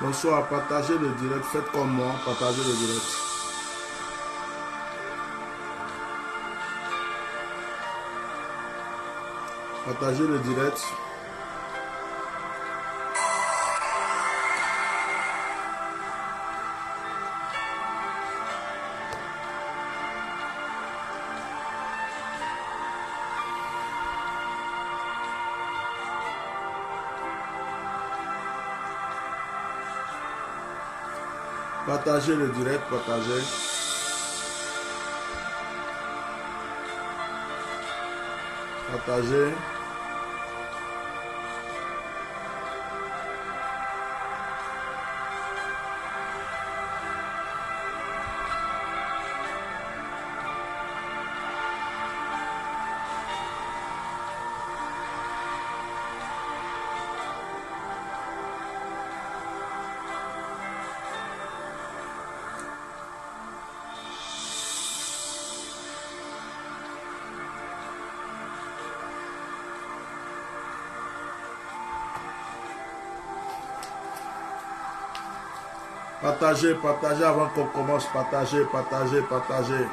Bonsoir, partagez le direct, faites comme moi, partagez le direct. Partagez le direct. Partagez le direct, partagez. Partagez. Partagez, partagez avant qu'on commence. Partagez, partagez, partagez.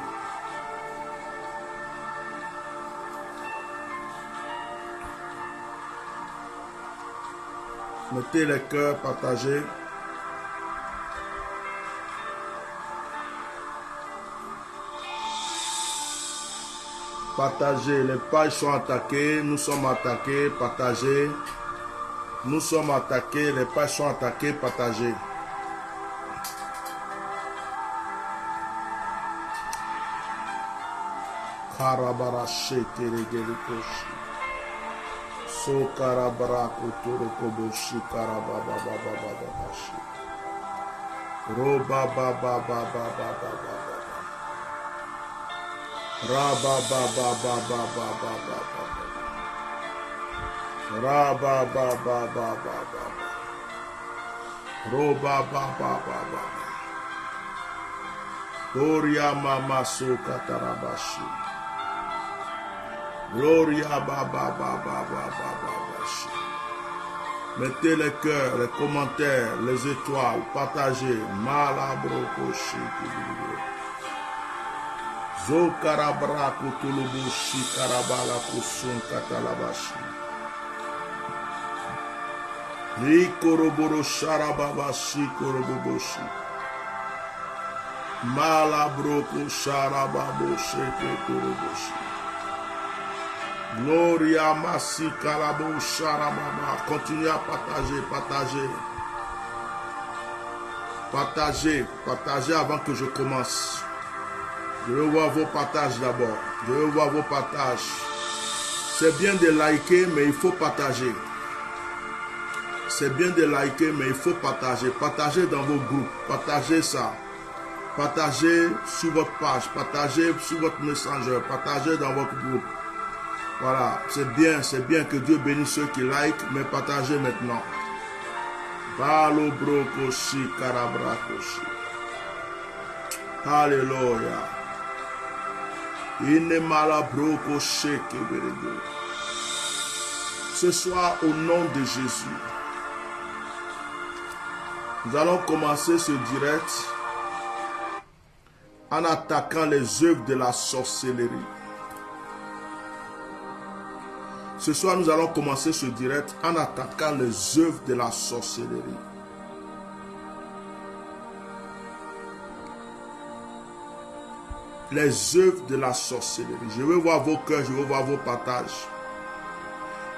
Mettez les cœurs, partagez. Partagez, les pages sont attaquées, nous sommes attaqués, partagez. Nous sommes attaqués, les pages sont attaquées, partagez. Karabara shekeregerikoshi. So karabara kutorokoboshi karababababababashi. Roba baba baba baba baba. Raba baba baba baba baba. Raba baba baba baba. Roba baba baba. Gloria mama so katarabashi. Gloria baba baba baba baba. Mettez les cœurs, les commentaires, les étoiles, partagez. Malabrokoshi. Zo karabra kutulubushi karabala kusun katalabashi. Rikoroboro sharababashi koroboboshi. Malabroko sharababoshi kotoroboshi. Gloria Massi Kalabo Sharababa. Continuez à partager, partager. Partagez, partagez avant que je commence. Je veux voir vos partages d'abord. Je veux voir vos partages. C'est bien de liker, mais il faut partager. C'est bien de liker, mais il faut partager. Partagez dans vos groupes. Partagez ça. Partagez sur votre page. Partagez sur votre messenger. Partagez dans votre groupe. Voilà, c'est bien que Dieu bénisse ceux qui like, mais partagez maintenant. Balo brokoshi karabrakoshi. Alléluia. Inemala brokoshi keberego. Ce soir, au nom de Jésus, nous allons commencer ce direct en attaquant les œuvres de la sorcellerie. Ce soir, nous allons commencer ce direct en attaquant les œuvres de la sorcellerie. Les œuvres de la sorcellerie. Je veux voir vos cœurs, je veux voir vos partages.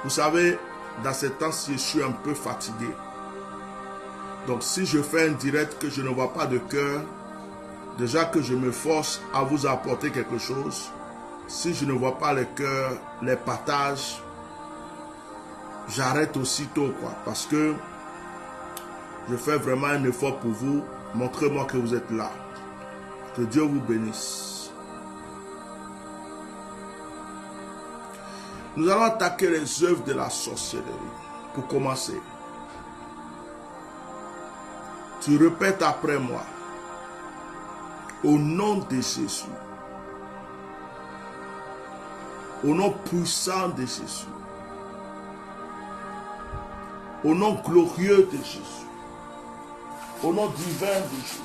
Vous savez, dans ces temps-ci, je suis un peu fatigué. Donc, si je fais un direct que je ne vois pas de cœur, déjà que je me force à vous apporter quelque chose, si je ne vois pas les cœurs, les partages, j'arrête aussitôt, quoi, parce que je fais vraiment un effort pour vous. Montrez-moi que vous êtes là. Que Dieu vous bénisse. Nous allons attaquer les œuvres de la sorcellerie. Pour commencer, tu répètes après moi. Au nom de Jésus. Au nom puissant de Jésus. Au nom glorieux de Jésus. Au nom divin de Jésus.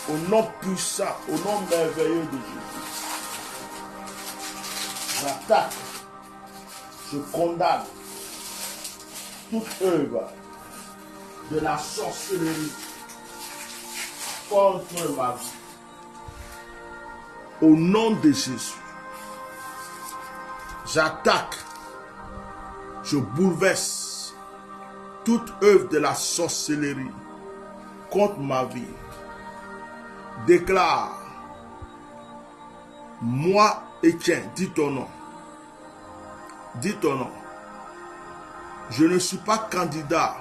Au nom puissant, au nom merveilleux de Jésus. J'attaque, je condamne toute œuvre de la sorcellerie contre ma vie. Au nom de Jésus, j'attaque, je bouleverse toute œuvre de la sorcellerie contre ma vie. Déclare, moi, Étienne, dis ton nom. Dis ton nom. Je ne suis pas candidat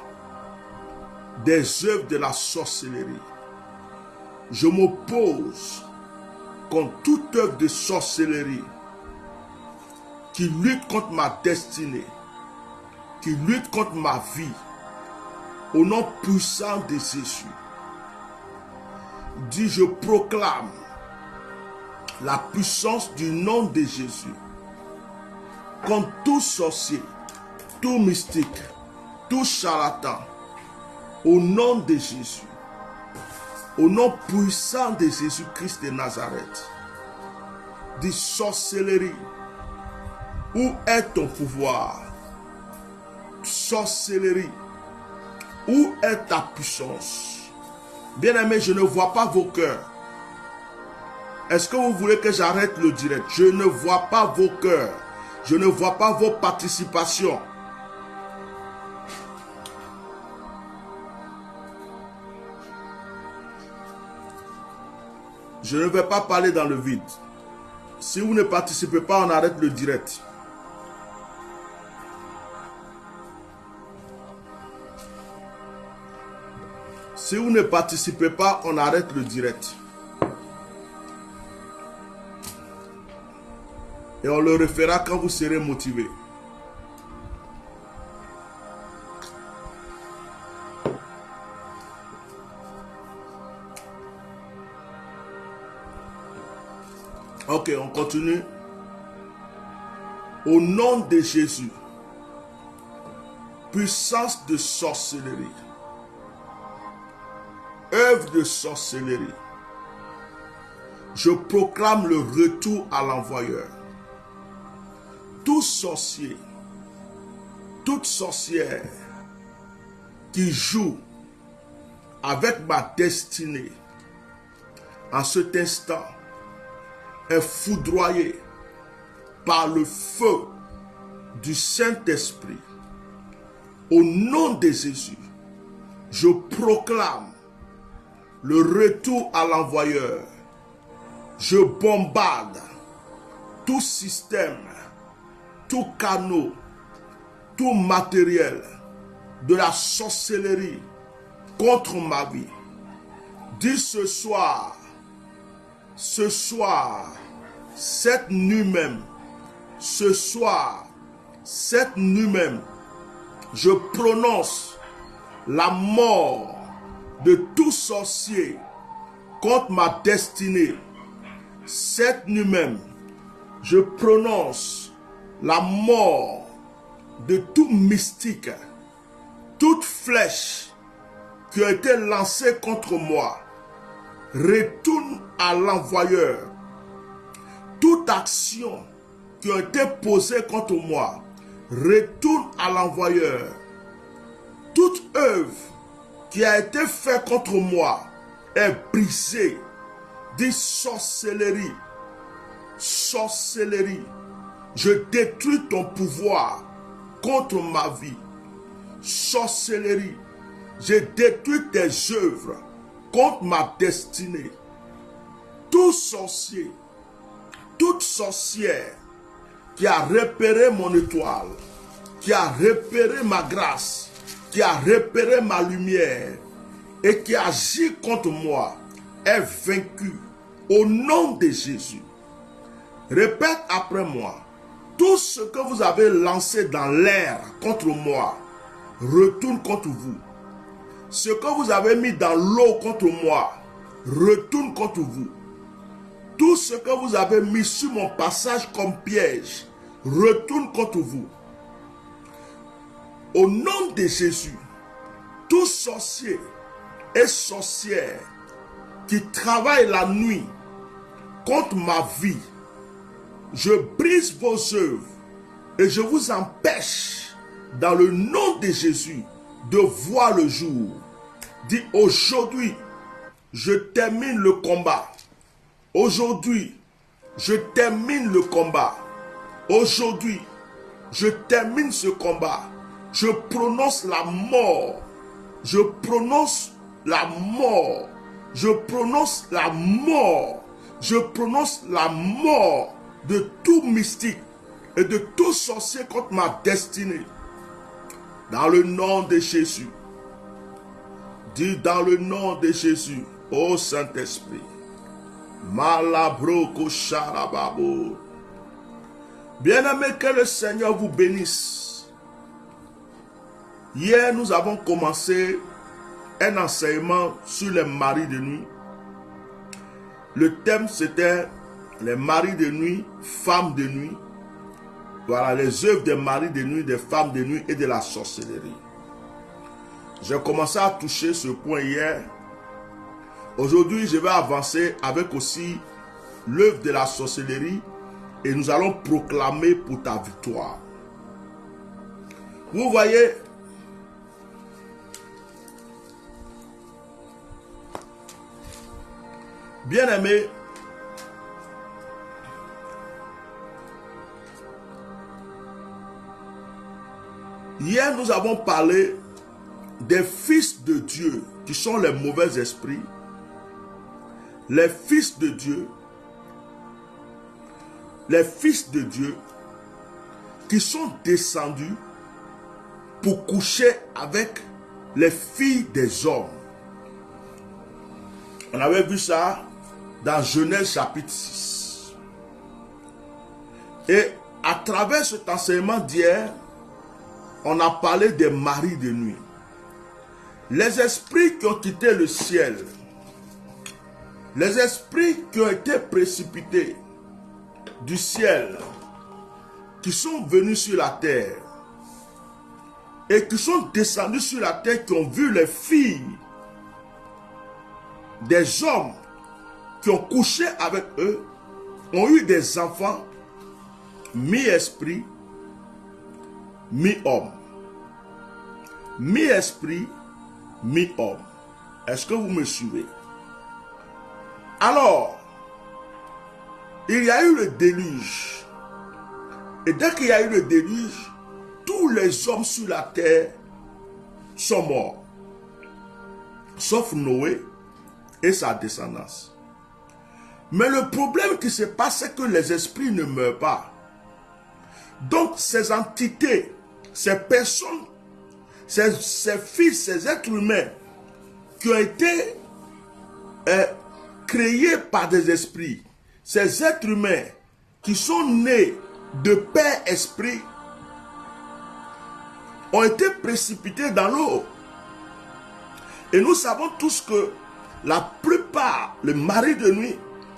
des œuvres de la sorcellerie. Je m'oppose contre toute œuvre de sorcellerie qui lutte contre ma destinée, qui lutte contre ma vie, au nom puissant de Jésus. Dis, je proclame la puissance du nom de Jésus contre tout sorcier, tout mystique, tout charlatan, au nom de Jésus, au nom puissant de Jésus-Christ de Nazareth. Dis, sorcellerie, où est ton pouvoir? Sorcellerie, où est ta puissance? Bien-aimés, je ne vois pas vos cœurs. Est-ce que vous voulez que j'arrête le direct? Je ne vois pas vos cœurs. Je ne vois pas vos participations. Je ne vais pas parler dans le vide. Si vous ne participez pas, on arrête le direct. Si vous ne participez pas, on arrête le direct. Et on le refera quand vous serez motivé. Ok, on continue. Au nom de Jésus, puissance de sorcellerie, œuvre de sorcellerie, je proclame le retour à l'envoyeur. Tout sorcier, toute sorcière qui joue avec ma destinée, en cet instant, est foudroyé par le feu du Saint-Esprit. Au nom de Jésus, je proclame le retour à l'envoyeur. Je bombarde tout système, tout canot, tout matériel de la sorcellerie contre ma vie. Dis ce soir, cette nuit même, je prononce la mort de tout sorcier contre ma destinée. Cette nuit même, je prononce la mort de tout mystique, toute flèche qui a été lancée contre moi. Retourne à l'envoyeur. Toute action qui a été posée contre moi, retourne à l'envoyeur. Toute œuvre qui a été faite contre moi est brisée. Dis sorcellerie, sorcellerie. Je détruis ton pouvoir contre ma vie. Sorcellerie, je détruis tes œuvres contre ma destinée. Tout sorcier, toute sorcière qui a repéré mon étoile, qui a repéré ma grâce, qui a repéré ma lumière et qui agit contre moi est vaincu au nom de Jésus. Répète après moi. Tout ce que vous avez lancé dans l'air contre moi retourne contre vous. Ce que vous avez mis dans l'eau contre moi retourne contre vous. Tout ce que vous avez mis sur mon passage comme piège retourne contre vous. Au nom de Jésus, tout sorcier et sorcière qui travaille la nuit contre ma vie, je brise vos œuvres et je vous empêche dans le nom de Jésus de voir le jour. Dis aujourd'hui, je termine le combat. Aujourd'hui, je termine le combat. Aujourd'hui, je termine ce combat. Je prononce la mort. Je prononce la mort. Je prononce la mort. Je prononce la mort de tout mystique et de tout sorcier contre ma destinée. Dans le nom de Jésus. Dis dans le nom de Jésus, ô Saint-Esprit. Malabro kosharababo. Bien-aimé, que le Seigneur vous bénisse. Hier, nous avons commencé un enseignement sur les maris de nuit. Le thème, c'était les maris de nuit, femmes de nuit. Voilà, les œuvres des maris de nuit, des femmes de nuit et de la sorcellerie. J'ai commencé à toucher ce point hier. Aujourd'hui, je vais avancer avec aussi l'œuvre de la sorcellerie et nous allons proclamer pour ta victoire. Vous voyez, bien-aimés, hier nous avons parlé des fils de Dieu qui sont les mauvais esprits. Les fils de Dieu qui sont descendus pour coucher avec les filles des hommes. On avait vu ça dans Genèse chapitre 6. Et à travers cet enseignement d'hier, on a parlé des maris de nuit. Les esprits qui ont quitté le ciel, les esprits qui ont été précipités du ciel, qui sont venus sur la terre et qui sont descendus sur la terre, qui ont vu les filles des hommes qui ont couché avec eux, ont eu des enfants mi-esprit, mi-homme. Mi-esprit, mi-homme. Est-ce que vous me suivez? Alors, il y a eu le déluge. Et dès qu'il y a eu le déluge, tous les hommes sur la terre sont morts. Sauf Noé et sa descendance. Mais le problème qui se passe, c'est que les esprits ne meurent pas. Donc ces entités, ces personnes, ces fils, ces êtres humains qui ont été créés par des esprits, ces êtres humains qui sont nés de père esprit, ont été précipités dans l'eau. Et nous savons tous que la plupart, les maris de nuit,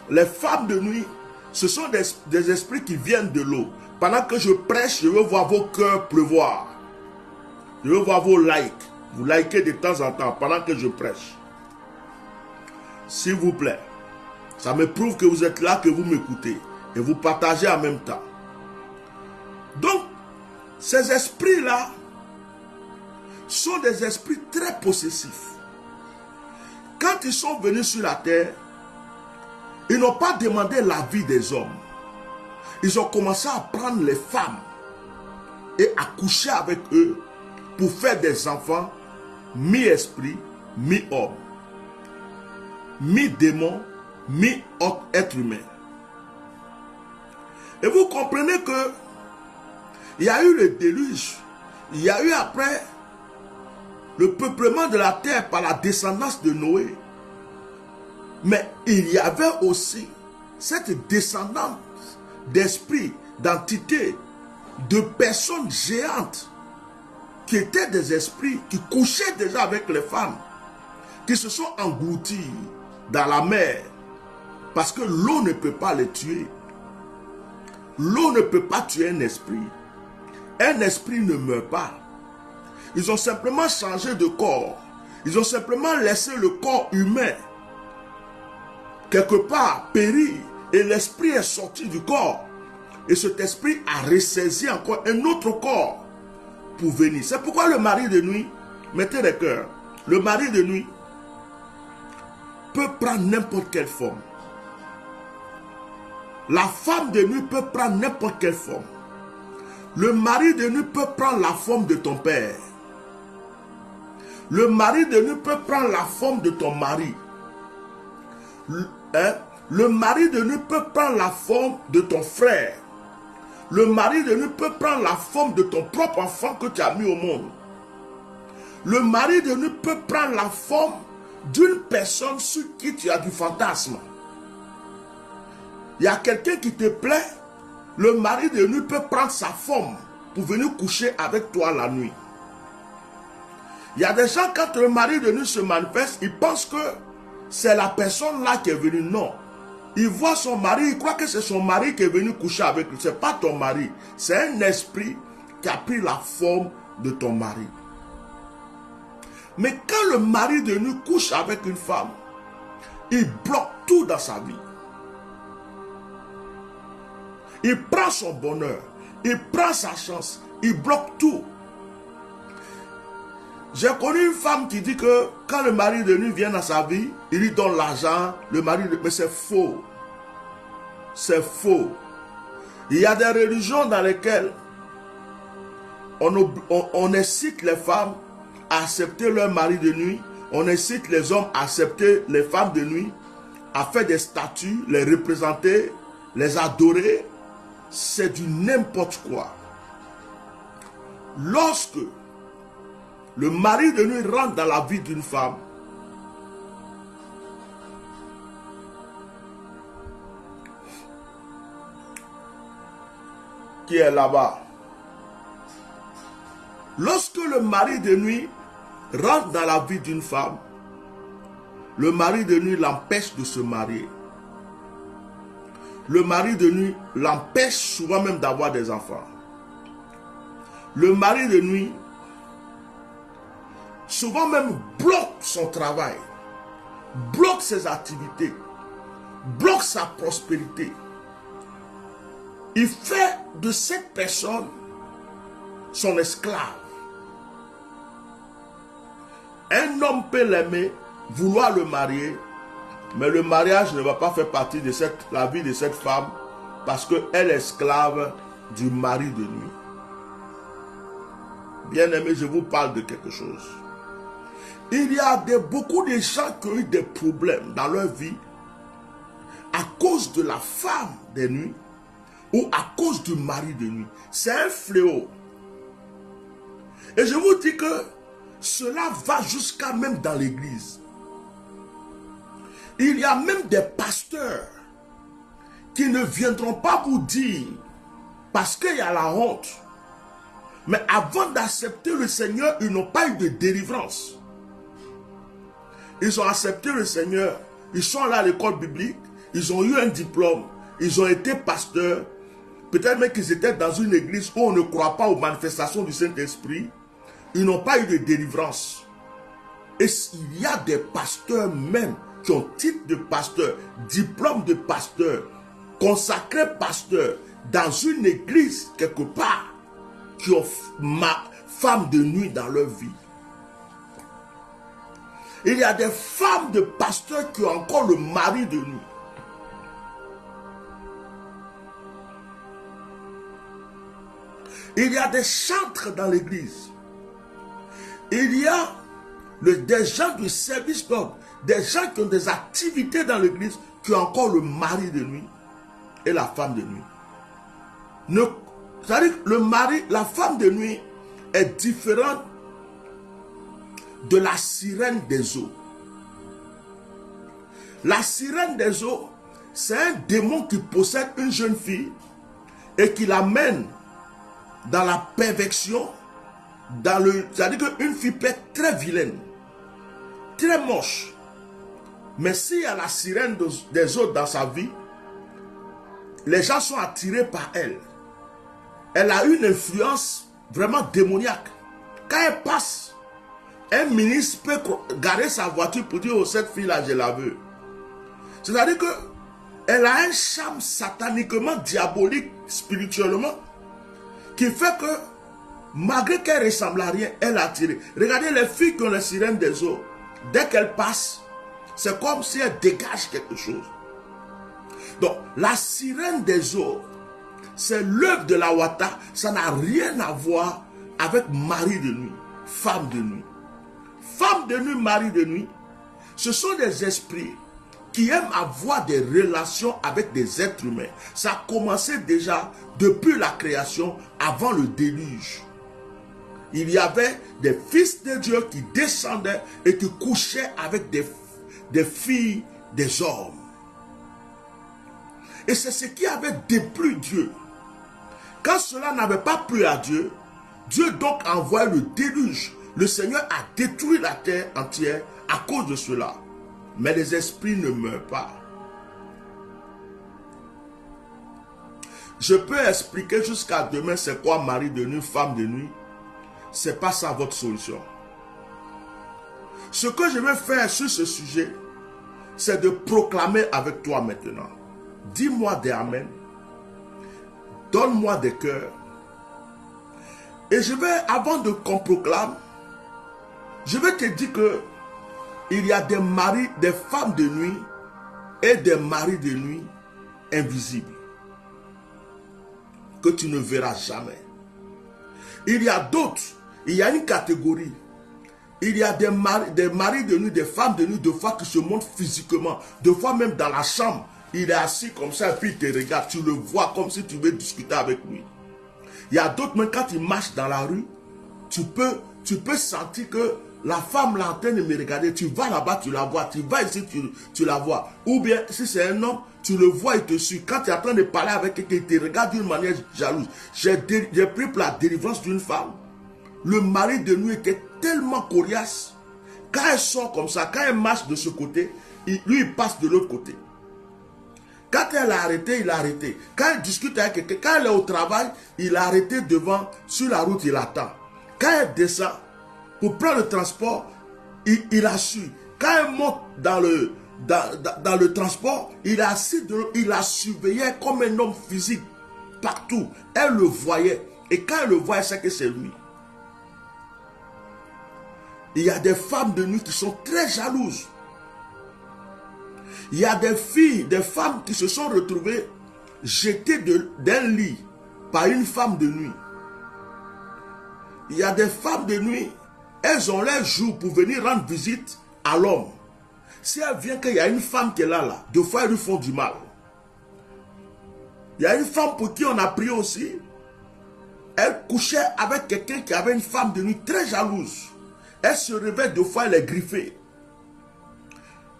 les femmes de nuit, ce sont des esprits qui viennent de l'eau. Pendant que je prêche, je veux voir vos cœurs pleuvoir. Je veux voir vos likes. Vous likez de temps en temps pendant que je prêche. S'il vous plaît. Ça me prouve que vous êtes là, que vous m'écoutez. Et vous partagez en même temps. Donc, ces esprits-là sont des esprits très possessifs. Quand ils sont venus sur la terre, ils n'ont pas demandé l'avis des hommes. Ils ont commencé à prendre les femmes et à coucher avec eux pour faire des enfants mi-esprit, mi-homme, mi-démon, mi-être humain. Et vous comprenez que il y a eu le déluge, il y a eu après le peuplement de la terre par la descendance de Noé. Mais il y avait aussi cette descendance d'esprits, d'entités, de personnes géantes qui étaient des esprits qui couchaient déjà avec les femmes, qui se sont engloutis dans la mer parce que l'eau ne peut pas les tuer. L'eau ne peut pas tuer un esprit. Un esprit ne meurt pas. Ils ont simplement changé de corps. Ils ont simplement laissé le corps humain quelque part périr et l'esprit est sorti du corps. Et cet esprit a ressaisi encore un autre corps pour venir. C'est pourquoi le mari de nuit, mettez les cœurs, le mari de nuit peut prendre n'importe quelle forme. La femme de nuit peut prendre n'importe quelle forme. Le mari de nuit peut prendre la forme de ton père. Le mari de nuit peut prendre la forme de ton mari. Le mari de nuit peut prendre la forme de ton frère. Le mari de nuit peut prendre la forme de ton propre enfant que tu as mis au monde. Le mari de nuit peut prendre la forme d'une personne sur qui tu as du fantasme. Il y a quelqu'un qui te plaît, le mari de nuit peut prendre sa forme pour venir coucher avec toi la nuit. Il y a des gens, quand le mari de nuit se manifeste, ils pensent que c'est la personne là qui est venue. Non. Il voit son mari, il croit que c'est son mari qui est venu coucher avec lui. Ce n'est pas ton mari. C'est un esprit qui a pris la forme de ton mari. Mais quand le mari de nuit couche avec une femme, il bloque tout dans sa vie. Il prend son bonheur, il prend sa chance, il bloque tout. J'ai connu une femme qui dit que quand le mari de nuit vient dans sa vie, il lui donne l'argent, le mari de... Mais c'est faux. C'est faux. Il y a des religions dans lesquelles on incite les femmes à accepter leur mari de nuit, on incite les hommes à accepter les femmes de nuit, à faire des statues, les représenter, les adorer. C'est du n'importe quoi. Lorsque le mari de nuit rentre dans la vie d'une femme, qui est là-bas, lorsque le mari de nuit rentre dans la vie d'une femme, le mari de nuit l'empêche de se marier. Le mari de nuit l'empêche souvent même d'avoir des enfants. Le mari de nuit souvent même bloque son travail, bloque ses activités, bloque sa prospérité. Il fait de cette personne son esclave. Un homme peut l'aimer, vouloir le marier, mais le mariage ne va pas faire partie de la vie de cette femme parce qu'elle est esclave du mari de nuit. Bien-aimé, je vous parle de quelque chose. Il y a beaucoup de gens qui ont eu des problèmes dans leur vie à cause de la femme de nuit ou à cause du mari de nuit. C'est un fléau. Et je vous dis que cela va jusqu'à même dans l'église. Il y a même des pasteurs qui ne viendront pas vous dire parce qu'il y a la honte. Mais avant d'accepter le Seigneur, ils n'ont pas eu de délivrance. Ils ont accepté le Seigneur, ils sont allés à l'école biblique, ils ont eu un diplôme, ils ont été pasteurs. Peut-être même qu'ils étaient dans une église où on ne croit pas aux manifestations du Saint-Esprit. Ils n'ont pas eu de délivrance. Et il y a des pasteurs même qui ont titre de pasteur, diplôme de pasteur, consacré pasteur, dans une église quelque part, qui ont femme de nuit dans leur vie. Il y a des femmes de pasteurs qui ont encore le mari de nuit. Il y a des chantres dans l'église. Il y a des gens du service d'ordre, des gens qui ont des activités dans l'église, qui ont encore le mari de nuit et la femme de nuit. C'est-à-dire que la femme de nuit est différente de la sirène des eaux. La sirène des eaux, c'est un démon qui possède une jeune fille et qui l'amène dans la perversion, c'est-à-dire qu'une fille peut être très vilaine, très moche. Mais s'il y a la sirène des eaux dans sa vie, les gens sont attirés par elle. Elle a une influence vraiment démoniaque. quand elle passe, un ministre peut garer sa voiture pour dire, oh, cette fille-là, je la veux. C'est-à-dire que elle a un charme sataniquement diabolique, spirituellement, qui fait que, malgré qu'elle ressemble à rien, elle a attiré. Regardez les filles qui ont les sirènes des eaux. Dès qu'elles passent, c'est comme si elles dégagent quelque chose. Donc, la sirène des eaux, c'est l'œuvre de la Wata. Ça n'a rien à voir avec mari de nuit, femme de nuit. Femme de nuit, mari de nuit, ce sont des esprits qui aiment avoir des relations avec des êtres humains. Ça a commencé déjà depuis la création, avant le déluge. Il y avait des fils de Dieu qui descendaient et qui couchaient avec des filles des hommes. Et c'est ce qui avait déplu Dieu. Quand cela n'avait pas plu à Dieu, Dieu donc a envoyé le déluge. Le Seigneur a détruit la terre entière à cause de cela. Mais les esprits ne meurent pas. Je peux expliquer jusqu'à demain c'est quoi mari de nuit, femme de nuit. C'est pas ça votre solution. Ce que je vais faire sur ce sujet, c'est de proclamer avec toi maintenant. Dis-moi des amen. Donne-moi des cœurs. Et je vais, avant qu'on proclame, je vais te dire que il y a des maris, des femmes de nuit et des maris de nuit invisibles que tu ne verras jamais. Il y a d'autres, il y a une catégorie. Il y a des maris de nuit, des femmes de nuit, de fois qui se montrent physiquement, de fois même dans la chambre. Il est assis comme ça et puis il te regarde, tu le vois comme si tu veux discuter avec lui. Il y a d'autres, même quand il marche dans la rue, tu peux sentir que la femme là en train de me regarder, tu vas là-bas, tu la vois, tu vas ici, tu la vois. Ou bien, si c'est un homme, tu le vois, il te suit. Quand tu es en train de parler avec quelqu'un, il te regarde d'une manière jalouse. J'ai pris pour la délivrance d'une femme. Le mari de nuit était tellement coriace. Quand elle sort comme ça, quand elle marche de ce côté, lui, il passe de l'autre côté. Quand elle a arrêté, il a arrêté. Quand elle discute avec quelqu'un, quand elle est au travail, il a arrêté devant, sur la route, il attend. Quand elle descend, pour prendre le transport, il a su. Quand elle monte dans le transport, il a assis il la surveillait comme un homme physique, partout. Elle le voyait. Et quand elle le voit, elle sait que c'est lui. Il y a des femmes de nuit qui sont très jalouses. Il y a des filles, des femmes qui se sont retrouvées jetées d'un lit par une femme de nuit. Il y a des femmes de nuit, elles ont leur jour pour venir rendre visite à l'homme. Si elle vient qu'il y a une femme qui est là, deux fois elles lui font du mal. Il y a une femme pour qui on a prié aussi. Elle couchait avec quelqu'un qui avait une femme de nuit très jalouse. Elle se réveille deux fois, elle est griffée.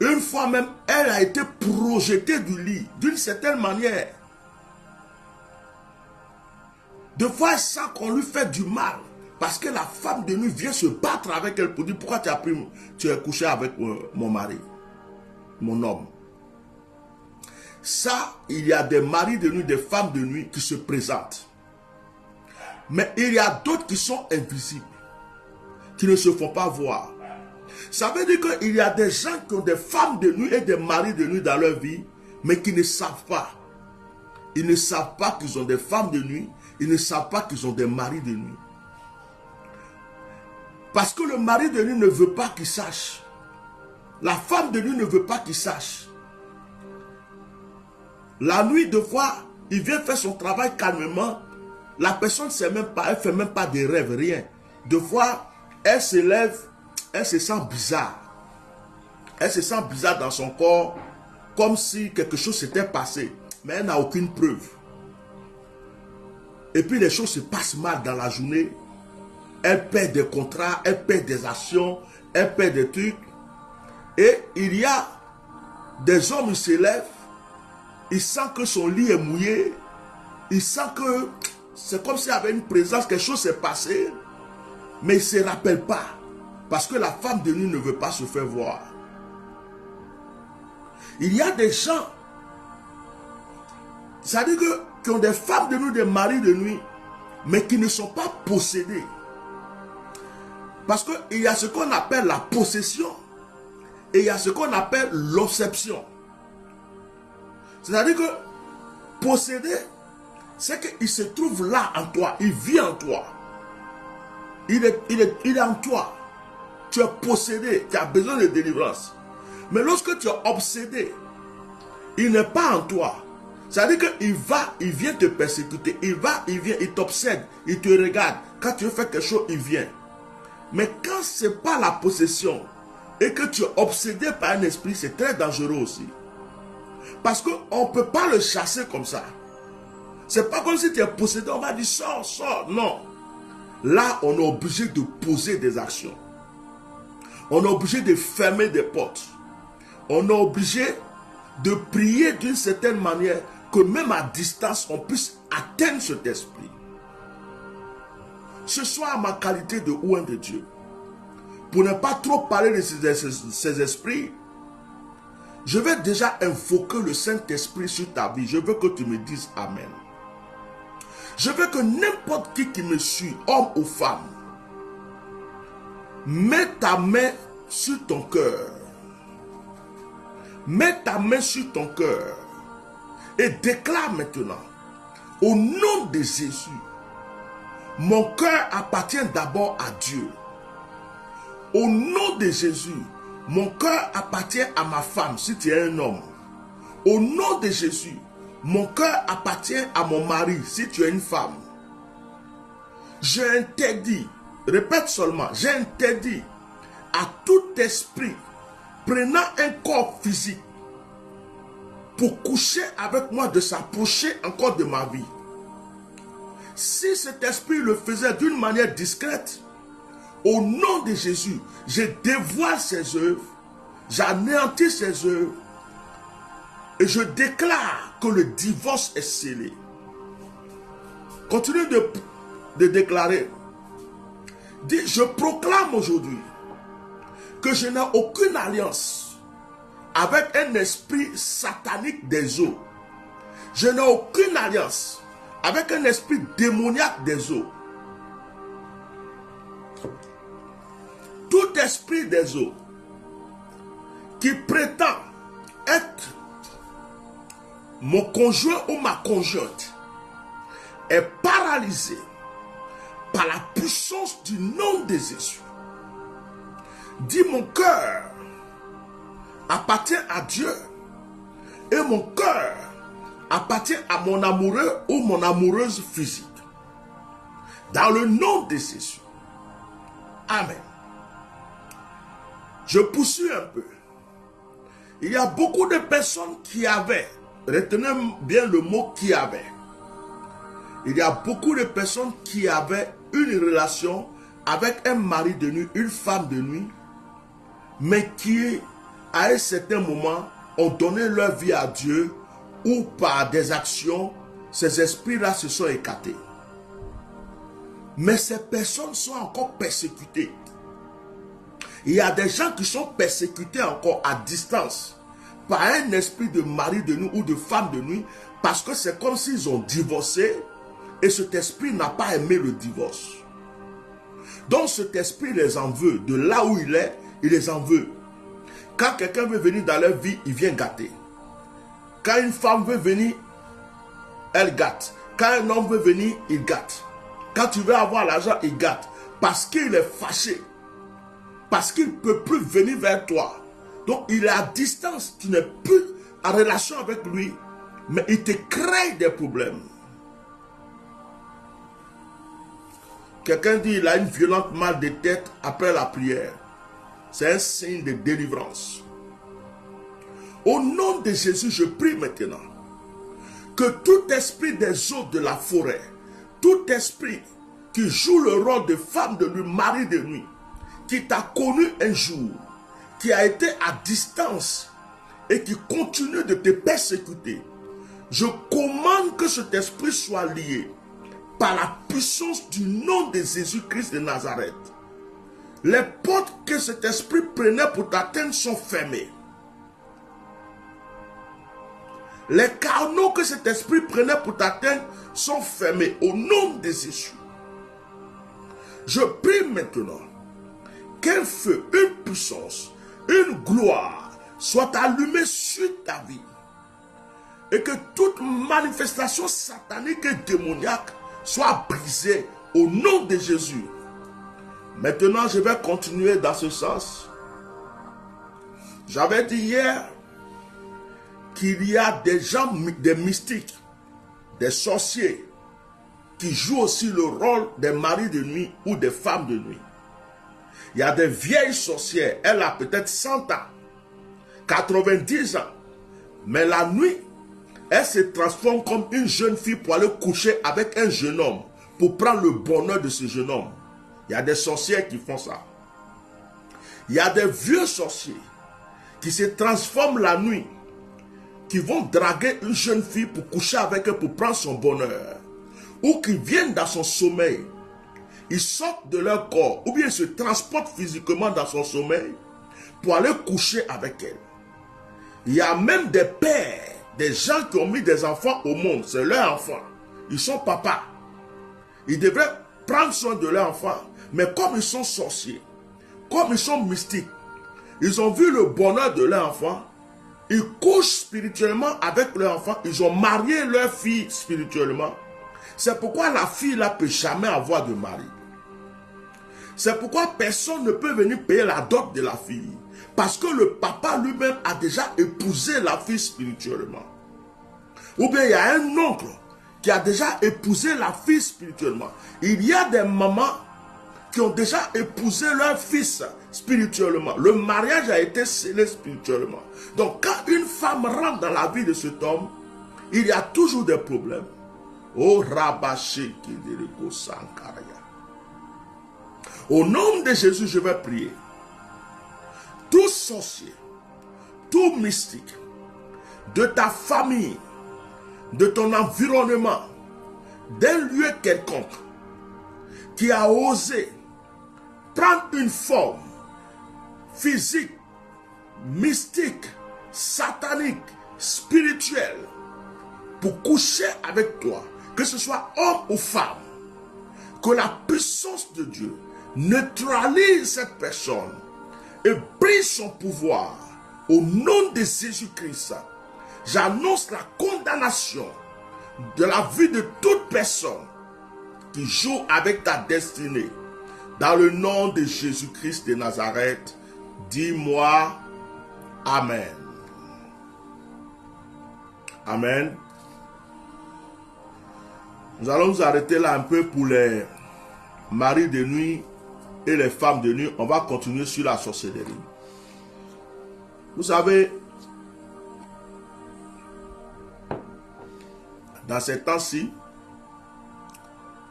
Une fois même, elle a été projetée du lit, d'une certaine manière. Deux fois, elle sent qu'on lui fait du mal. Parce que la femme de nuit vient se battre avec elle pour dire, pourquoi tu as couché avec mon mari, mon homme. Ça, il y a des maris de nuit, des femmes de nuit qui se présentent. Mais il y a d'autres qui sont invisibles, qui ne se font pas voir. Ça veut dire qu'il y a des gens qui ont des femmes de nuit et des maris de nuit dans leur vie, mais qui ne savent pas. Ils ne savent pas qu'ils ont des femmes de nuit, ils ne savent pas qu'ils ont des maris de nuit. Parce que le mari de nuit ne veut pas qu'il sache. La femme de nuit ne veut pas qu'il sache. La nuit, deux fois, il vient faire son travail calmement. La personne ne sait même pas, elle ne fait même pas de rêves, rien. Deux fois, elle se lève, elle se sent bizarre. Elle se sent bizarre dans son corps, comme si quelque chose s'était passé. Mais elle n'a aucune preuve. Et puis les choses se passent mal dans la journée. Elle perd des contrats, elle perd des actions, elle perd des trucs. Et il y a des hommes qui se lèvent, ils sentent que son lit est mouillé, ils sentent que c'est comme s'il y avait une présence, quelque chose s'est passé, mais ils ne se rappellent pas. Parce que la femme de nuit ne veut pas se faire voir. Il y a des gens, c'est-à-dire qui ont des femmes de nuit, des maris de nuit, mais qui ne sont pas possédés. Parce qu'il y a ce qu'on appelle la possession et il y a ce qu'on appelle l'obsession. C'est-à-dire que posséder, c'est qu'il se trouve là en toi, il vit en toi. Il est en toi. Tu es possédé, tu as besoin de délivrance. Mais lorsque tu es obsédé, il n'est pas en toi. C'est-à-dire qu'il vient te persécuter. Il vient, il t'obsède, il te regarde. Quand tu fais quelque chose, il vient. Mais quand ce n'est pas la possession et que tu es obsédé par un esprit, c'est très dangereux aussi. Parce qu'on ne peut pas le chasser comme ça. C'est pas comme si tu es possédé, on va dire sors, sors. Non. Là, on est obligé de poser des actions. On est obligé de fermer des portes. On est obligé de prier d'une certaine manière que même à distance, on puisse atteindre cet esprit. Ce soit ma qualité de oint de Dieu. Pour ne pas trop parler de ces esprits, je vais déjà invoquer le Saint-Esprit sur ta vie. Je veux que tu me dises Amen. Je veux que n'importe qui me suit, homme ou femme, mets ta main sur ton cœur. Mets ta main sur ton cœur et déclare maintenant, au nom de Jésus, mon cœur appartient d'abord à Dieu. Au nom de Jésus, mon cœur appartient à ma femme si tu es un homme. Au nom de Jésus, mon cœur appartient à mon mari si tu es une femme. J'interdis, répète seulement, j'interdis à tout esprit prenant un corps physique pour coucher avec moi de s'approcher encore de ma vie. Si cet esprit le faisait d'une manière discrète, au nom de Jésus, je dévoile ses œuvres, j'anéantis ses œuvres et je déclare que le divorce est scellé. Continue de déclarer. Dis, je proclame aujourd'hui que je n'ai aucune alliance avec un esprit satanique des eaux. Je n'ai aucune alliance avec un esprit démoniaque des eaux. Tout esprit des eaux qui prétend être mon conjoint ou ma conjointe est paralysé par la puissance du nom de Jésus. Dis, mon cœur appartient à Dieu et mon cœur appartient à mon amoureux ou mon amoureuse physique. Dans le nom de Jésus. Amen. Je poursuis un peu. Il y a beaucoup de personnes qui avaient, retenez bien le mot qui avait. Il y a beaucoup de personnes qui avaient une relation avec un mari de nuit, une femme de nuit, mais qui, à un certain moment, ont donné leur vie à Dieu ou par des actions, ces esprits-là se sont écartés. Mais ces personnes sont encore persécutées. Il y a des gens qui sont persécutés encore à distance par un esprit de mari de nuit ou de femme de nuit parce que c'est comme s'ils ont divorcé et cet esprit n'a pas aimé le divorce. Donc cet esprit les en veut. De là où il est, il les en veut. Quand quelqu'un veut venir dans leur vie, il vient gâter. Quand une femme veut venir, elle gâte. Quand un homme veut venir, il gâte. Quand tu veux avoir l'argent, il gâte. Parce qu'il est fâché. Parce qu'il ne peut plus venir vers toi. Donc il est à distance. Tu n'es plus en relation avec lui. Mais il te crée des problèmes. Quelqu'un dit il a une violente mal de tête après la prière. C'est un signe de délivrance. Au nom de Jésus, je prie maintenant que tout esprit des eaux de la forêt, tout esprit qui joue le rôle de femme de nuit, mari de nuit, qui t'a connu un jour, qui a été à distance et qui continue de te persécuter, je commande que cet esprit soit lié par la puissance du nom de Jésus-Christ de Nazareth. Les portes que cet esprit prenait pour t'atteindre sont fermées. Les canaux que cet esprit prenait pour t'atteindre sont fermés au nom de Jésus. Je prie maintenant qu'un feu, une puissance, une gloire soit allumée sur ta vie. Et que toute manifestation satanique et démoniaque soit brisée au nom de Jésus. Maintenant, je vais continuer dans ce sens. J'avais dit hier qu'il y a des gens, des mystiques, des sorciers, qui jouent aussi le rôle des maris de nuit ou des femmes de nuit. Il y a des vieilles sorcières, elle a peut-être 100 ans, 90 ans, mais la nuit, elle se transforme comme une jeune fille pour aller coucher avec un jeune homme, pour prendre le bonheur de ce jeune homme. Il y a des sorcières qui font ça. Il y a des vieux sorciers qui se transforment la nuit, qui vont draguer une jeune fille pour coucher avec elle, pour prendre son bonheur, ou qui viennent dans son sommeil. Ils sortent de leur corps, ou bien ils se transportent physiquement dans son sommeil pour aller coucher avec elle. Il y a même des pères, des gens qui ont mis des enfants au monde, c'est leurs enfants. Ils sont papas. Ils devraient prendre soin de leurs enfants, mais comme ils sont sorciers, comme ils sont mystiques, ils ont vu le bonheur de leurs enfants, ils couchent spirituellement avec leurs enfants, ils ont marié leur fille spirituellement. C'est pourquoi la fille ne peut jamais avoir de mari. C'est pourquoi personne ne peut venir payer la dot de la fille. Parce que le papa lui-même a déjà épousé la fille spirituellement. Ou bien il y a un oncle qui a déjà épousé la fille spirituellement. Il y a des mamans qui ont déjà épousé leur fils spirituellement. Le mariage a été scellé spirituellement. Donc quand une femme rentre dans la vie de cet homme, il y a toujours des problèmes. Oh Rabaché Kidiriko Sankaraya. Au nom de Jésus, je vais prier. Tout sorcier, tout mystique, de ta famille, de ton environnement, d'un lieu quelconque, qui a osé prendre une forme physique, mystique, satanique, spirituelle, pour coucher avec toi, que ce soit homme ou femme, que la puissance de Dieu neutralise cette personne et brise son pouvoir au nom de Jésus-Christ. J'annonce la condamnation de la vie de toute personne qui joue avec ta destinée. Dans le nom de Jésus-Christ de Nazareth, dis-moi Amen. Amen. Nous allons nous arrêter là un peu pour les maris de nuit et les femmes de nuit. On va continuer sur la sorcellerie. Vous savez, dans ces temps-ci,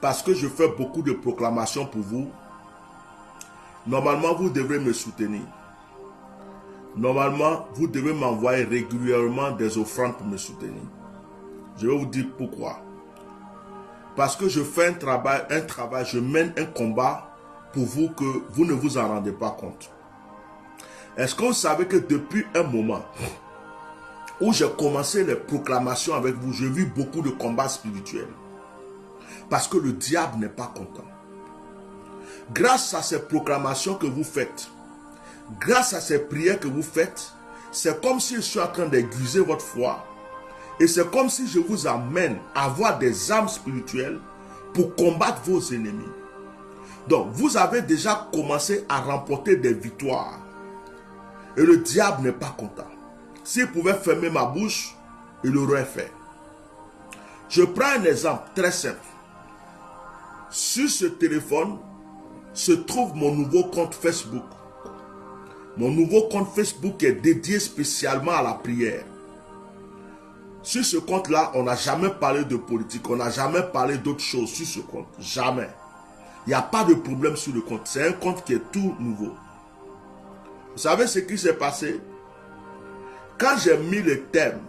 parce que je fais beaucoup de proclamations pour vous, normalement vous devrez me soutenir. Normalement, vous devez m'envoyer régulièrement des offrandes pour me soutenir. Je vais vous dire pourquoi. Parce que je fais un travail, je mène un combat pour vous que vous ne vous en rendez pas compte. Est-ce que vous savez que depuis un moment où j'ai commencé les proclamations avec vous, j'ai vu beaucoup de combats spirituels. Parce que le diable n'est pas content. Grâce à ces proclamations que vous faites, grâce à ces prières que vous faites, c'est comme si je suis en train d'aiguiser votre foi. Et c'est comme si je vous amène à avoir des armes spirituelles pour combattre vos ennemis. Donc, vous avez déjà commencé à remporter des victoires. Et le diable n'est pas content. S'il pouvait fermer ma bouche, il l'aurait fait. Je prends un exemple très simple. Sur ce téléphone se trouve mon nouveau compte Facebook. Mon nouveau compte Facebook est dédié spécialement à la prière. Sur ce compte-là, on n'a jamais parlé de politique, on n'a jamais parlé d'autre chose sur ce compte. Jamais. Il n'y a pas de problème sur le compte. C'est un compte qui est tout nouveau. Vous savez ce qui s'est passé? Quand j'ai mis le thème,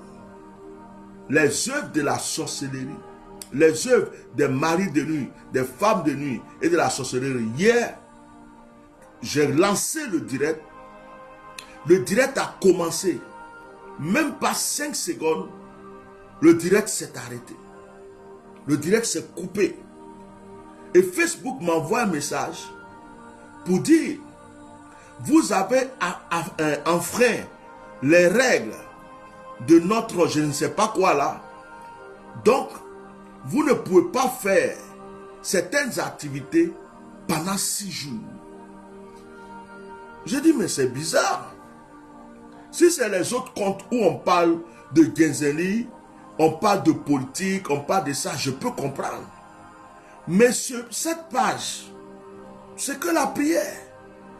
les œuvres de la sorcellerie, les œuvres des maris de nuit, des femmes de nuit et de la sorcellerie, hier, j'ai lancé le direct. Le direct a commencé. Même pas 5 secondes, le direct s'est arrêté. Le direct s'est coupé. Et Facebook m'envoie un message pour dire vous avez enfreint les règles de notre je ne sais pas quoi là. Donc, vous ne pouvez pas faire certaines activités pendant 6 jours. Je dis, mais c'est bizarre. Si c'est les autres comptes où on parle de Genzeli, on parle de politique, on parle de ça, je peux comprendre. Mais sur cette page, c'est que la prière.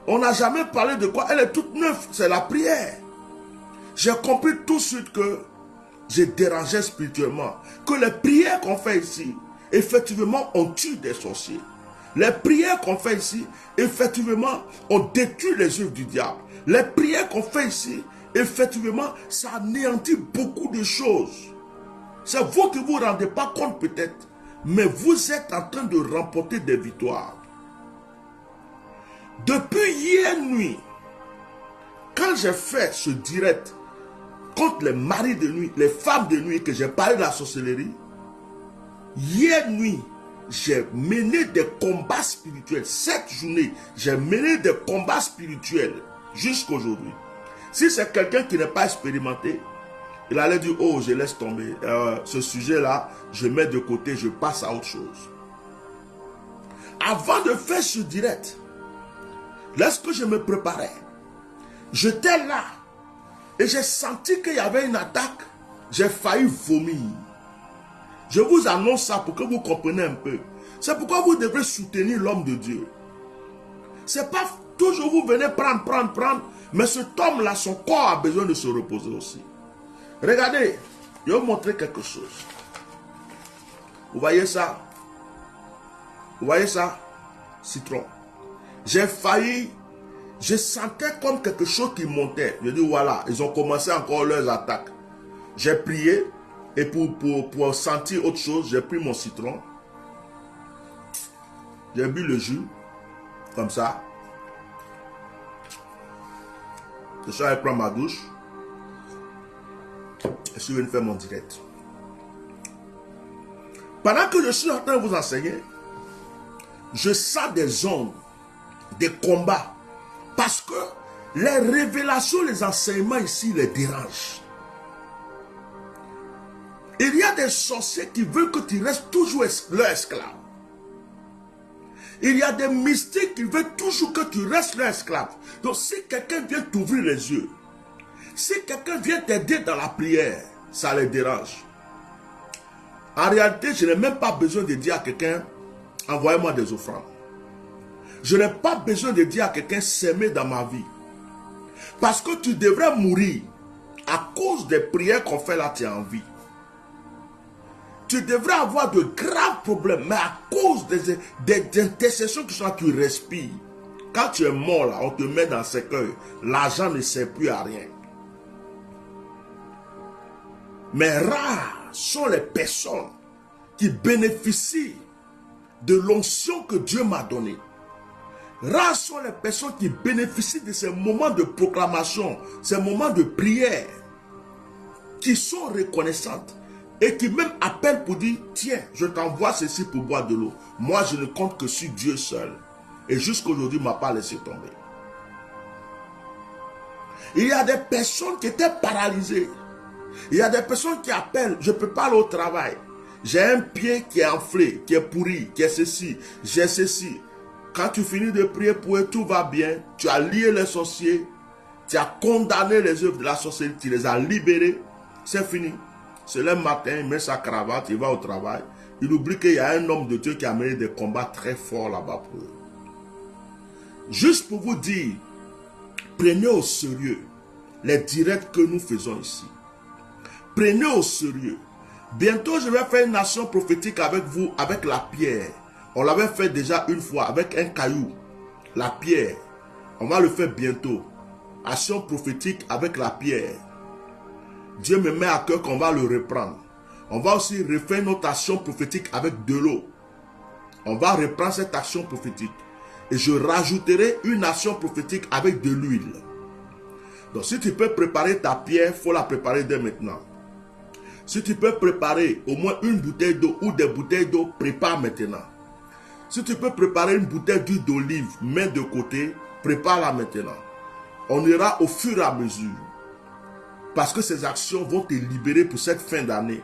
On n'a jamais parlé de quoi. Elle est toute neuve, c'est la prière. J'ai compris tout de suite que j'ai dérangé spirituellement. Que les prières qu'on fait ici, effectivement, on tue des sorciers. Les prières qu'on fait ici, effectivement, on détruit les œuvres du diable. Les prières qu'on fait ici, effectivement, ça anéantit beaucoup de choses. C'est vous qui ne vous rendez pas compte peut-être, mais vous êtes en train de remporter des victoires. Depuis hier nuit, quand j'ai fait ce direct contre les maris de nuit, les femmes de nuit, que j'ai parlé de la sorcellerie, hier nuit, j'ai mené des combats spirituels. Cette journée, j'ai mené des combats spirituels jusqu'à aujourd'hui. Si c'est quelqu'un qui n'est pas expérimenté, il allait dire, oh, je laisse tomber. Ce sujet-là, je mets de côté, je passe à autre chose. Avant de faire ce direct, lorsque je me préparais, j'étais là et j'ai senti qu'il y avait une attaque. J'ai failli vomir. Je vous annonce ça pour que vous compreniez un peu. C'est pourquoi vous devez soutenir l'homme de Dieu. C'est pas toujours vous venez prendre. Mais cet homme-là, son corps a besoin de se reposer aussi. Regardez, je vais vous montrer quelque chose. Vous voyez ça? Vous voyez ça? Citron. J'ai failli, je sentais comme quelque chose qui montait. Je dis voilà, ils ont commencé encore leurs attaques. J'ai prié et pour sentir autre chose, j'ai pris mon citron. J'ai bu le jus, comme ça. Je suis allé prendre ma douche. Je suis venu faire mon direct. Pendant que je suis en train de vous enseigner, je sens des ondes, des combats. Parce que les révélations, les enseignements ici les dérangent. Il y a des sorciers qui veulent que tu restes toujours leur esclave. Il y a des mystiques qui veulent toujours que tu restes leur esclave. Donc si quelqu'un vient t'ouvrir les yeux, si quelqu'un vient t'aider dans la prière, ça les dérange. En réalité, je n'ai même pas besoin de dire à quelqu'un, envoyez-moi des offrandes. Je n'ai pas besoin de dire à quelqu'un, s'aimer dans ma vie. Parce que tu devrais mourir à cause des prières qu'on fait là, tu es en vie. Tu devrais avoir de graves problèmes, mais à cause des intercessions qui sont là, tu respires. Quand tu es mort là, on te met dans le cercueil. L'argent ne sert plus à rien. Mais rares sont les personnes qui bénéficient de l'onction que Dieu m'a donnée. Rares sont les personnes qui bénéficient de ces moments de proclamation, ces moments de prière, qui sont reconnaissantes et qui même appellent pour dire, tiens, je t'envoie ceci pour boire de l'eau. Moi, je ne compte que sur Dieu seul. Et jusqu'à aujourd'hui, il ne m'a pas laissé tomber. Il y a des personnes qui étaient paralysées. Il y a des personnes qui appellent, je ne peux pas aller au travail. J'ai un pied qui est enflé, qui est pourri, qui est ceci, j'ai ceci. Quand tu finis de prier pour eux, tout va bien. Tu as lié les sorciers, tu as condamné les œuvres de la sorcellerie, tu les as libérés. C'est fini. C'est le matin, il met sa cravate, il va au travail. Il oublie qu'il y a un homme de Dieu qui a mené des combats très forts là-bas pour eux. Juste pour vous dire, prenez au sérieux les directs que nous faisons ici. Prenez au sérieux. Bientôt, je vais faire une action prophétique avec vous, avec la pierre. On l'avait fait déjà une fois avec un caillou, la pierre. On va le faire bientôt. Action prophétique avec la pierre. Dieu me met à cœur qu'on va le reprendre. On va aussi refaire notre action prophétique avec de l'eau. On va reprendre cette action prophétique. Et je rajouterai une action prophétique avec de l'huile. Donc si tu peux préparer ta pierre, il faut la préparer dès maintenant. Si tu peux préparer au moins une bouteille d'eau ou des bouteilles d'eau, prépare maintenant. Si tu peux préparer une bouteille d'huile d'olive, mets de côté Prépare-la maintenant. On ira au fur et à mesure. Parce que ces actions vont te libérer pour cette fin d'année.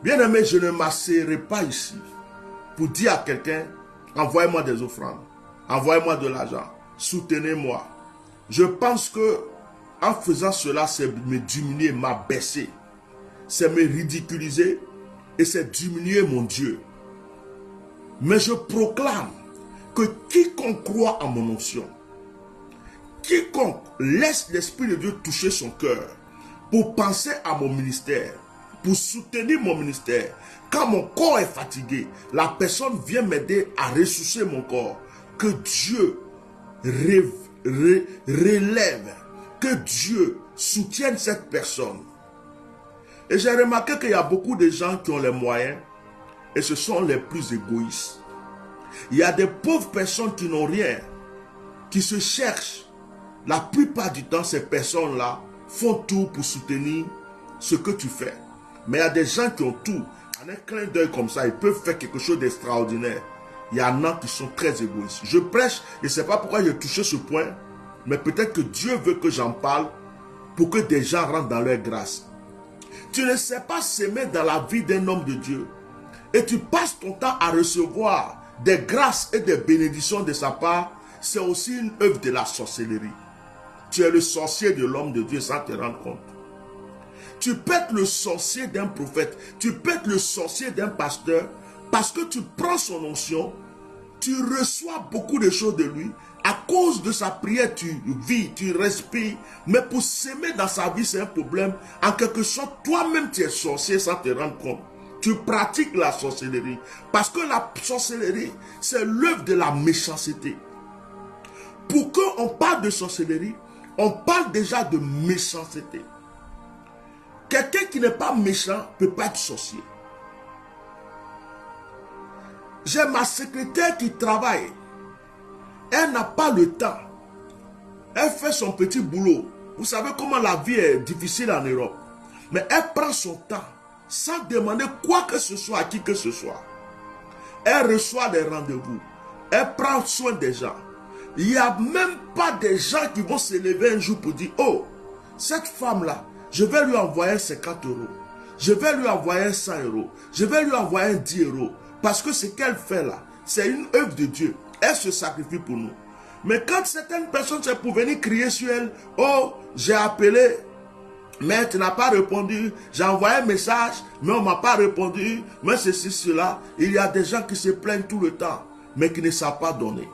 Bien-aimé, je ne m'asseoirai pas ici pour dire à quelqu'un, envoyez-moi des offrandes, envoyez-moi de l'argent, soutenez-moi. Je pense que en faisant cela, c'est me diminuer, m'abaisser, c'est me ridiculiser et c'est diminuer mon Dieu. Mais je proclame que quiconque croit en mon onction, quiconque laisse l'Esprit de Dieu toucher son cœur pour penser à mon ministère, pour soutenir mon ministère, quand mon corps est fatigué, la personne vient m'aider à ressourcer mon corps. Que Dieu relève, que Dieu soutienne cette personne. Et j'ai remarqué qu'il y a beaucoup de gens qui ont les moyens et ce sont les plus égoïstes. Il y a des pauvres personnes qui n'ont rien, qui se cherchent. La plupart du temps, ces personnes-là font tout pour soutenir ce que tu fais. Mais il y a des gens qui ont tout. En un clin d'œil comme ça, ils peuvent faire quelque chose d'extraordinaire. Il y en a qui sont très égoïstes. Je prêche, je ne sais pas pourquoi j'ai touché ce point, mais peut-être que Dieu veut que j'en parle pour que des gens rentrent dans leur grâce. Tu ne sais pas s'aimer dans la vie d'un homme de Dieu et tu passes ton temps à recevoir des grâces et des bénédictions de sa part, c'est aussi une œuvre de la sorcellerie. Tu es le sorcier de l'homme de Dieu sans te rendre compte. Tu peux être le sorcier d'un prophète, tu peux être le sorcier d'un pasteur, parce que tu prends son onction, tu reçois beaucoup de choses de lui, à cause de sa prière tu vis, tu respires, mais pour s'aimer dans sa vie c'est un problème. En quelque sorte, toi-même tu es sorcier sans te rendre compte. Tu pratiques la sorcellerie, parce que la sorcellerie c'est l'œuvre de la méchanceté. Pour qu'on parle de sorcellerie, on parle déjà de méchanceté. Quelqu'un qui n'est pas méchant ne peut pas être sorcier. J'ai ma secrétaire qui travaille. Elle n'a pas le temps. Elle fait son petit boulot. Vous savez comment la vie est difficile en Europe. Mais elle prend son temps sans demander quoi que ce soit à qui que ce soit. Elle reçoit des rendez-vous. Elle prend soin des gens. Il n'y a même pas des gens qui vont se lever un jour pour dire, oh, cette femme-là, je vais lui envoyer 50 €. Je vais lui envoyer 100 €. Je vais lui envoyer 10 €. Parce que ce qu'elle fait là, c'est une œuvre de Dieu. Elle se sacrifie pour nous. Mais quand certaines personnes, c'est pour venir crier sur elle, oh, j'ai appelé, mais tu n'as pas répondu. J'ai envoyé un message, mais on ne m'a pas répondu. Mais ceci, cela. Il y a des gens qui se plaignent tout le temps, mais qui ne savent pas donner.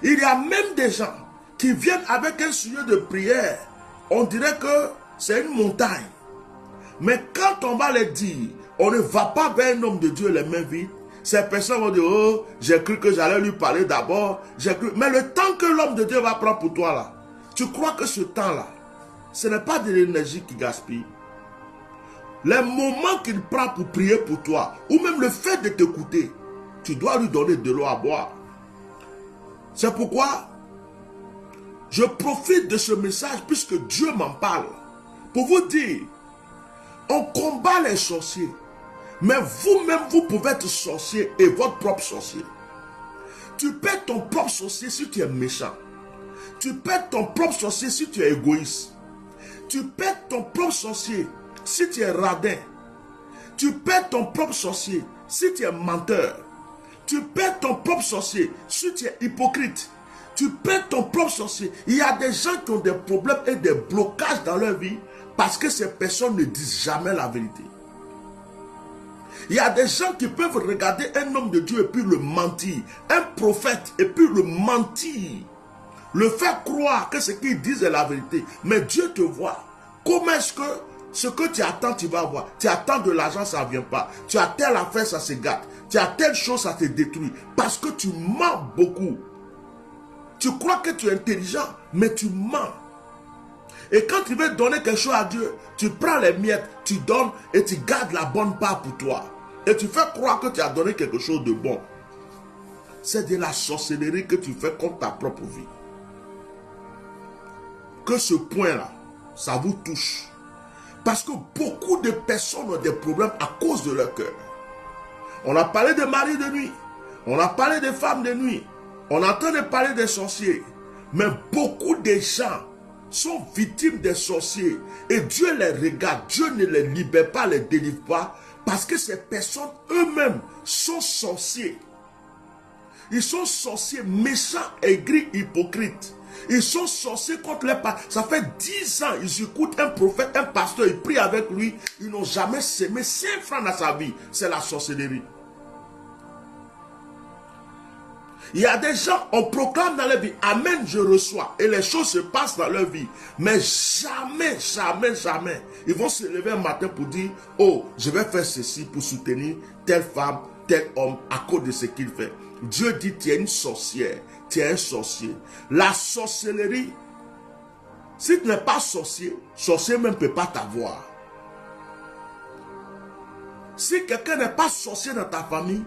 Il y a même des gens qui viennent avec un sujet de prière. On dirait que c'est une montagne. Mais quand on va les dire, on ne va pas vers un homme de Dieu les mains vides. Ces personnes vont dire, oh, j'ai cru que j'allais lui parler d'abord. Mais le temps que l'homme de Dieu va prendre pour toi là, tu crois que ce temps-là, ce n'est pas de l'énergie qui gaspille. Les moments qu'il prend pour prier pour toi, ou même le fait de t'écouter, tu dois lui donner de l'eau à boire. C'est pourquoi je profite de ce message puisque Dieu m'en parle. Pour vous dire, on combat les sorciers. Mais vous-même, vous pouvez être sorcier et votre propre sorcier. Tu peux être ton propre sorcier si tu es méchant. Tu peux être ton propre sorcier si tu es égoïste. Tu peux être ton propre sorcier si tu es radin. Tu peux être ton propre sorcier si tu es menteur. Tu peux être ton propre sorcier si tu es hypocrite. Tu peux être ton propre sorcier. Il y a des gens qui ont des problèmes et des blocages dans leur vie parce que ces personnes ne disent jamais la vérité. Il y a des gens qui peuvent regarder un homme de Dieu et puis le mentir. Un prophète et puis le mentir. Le faire croire que ce qu'ils disent est la vérité. Mais Dieu te voit. Comment est-ce que ce que tu attends, tu vas avoir? Tu attends de l'argent, ça ne vient pas. Tu as telle affaire, ça se gâte. Tu as telle chose, ça te détruit. Parce que tu mens beaucoup. Tu crois que tu es intelligent, mais tu mens. Et quand tu veux donner quelque chose à Dieu, tu prends les miettes, tu donnes et tu gardes la bonne part pour toi. Et tu fais croire que tu as donné quelque chose de bon. C'est de la sorcellerie que tu fais contre ta propre vie. Que ce point-là, ça vous touche. Parce que beaucoup de personnes ont des problèmes à cause de leur cœur. On a parlé de mari de nuit. On a parlé de femmes de nuit. On est en train de parler des sorciers. Mais beaucoup de gens sont victimes des sorciers. Et Dieu les regarde. Dieu ne les libère pas, les délivre pas. Parce que ces personnes eux-mêmes sont sorciers. Ils sont sorciers, méchants, aigris, hypocrites. Ils sont sorciers contre les parents. Ça fait 10 ans, ils écoutent un prophète, un pasteur, ils prient avec lui. Ils n'ont jamais semé 5 francs dans sa vie. C'est la sorcellerie. Il y a des gens, on proclame dans leur vie, Amen, je reçois. Et les choses se passent dans leur vie. Mais jamais, jamais, jamais, ils vont se lever un matin pour dire, oh, je vais faire ceci pour soutenir telle femme, tel homme, à cause de ce qu'il fait. Dieu dit, tu es une sorcière, tu es un sorcier. La sorcellerie, si tu n'es pas sorcier, sorcier même ne peut pas t'avoir. Si quelqu'un n'est pas sorcier dans ta famille,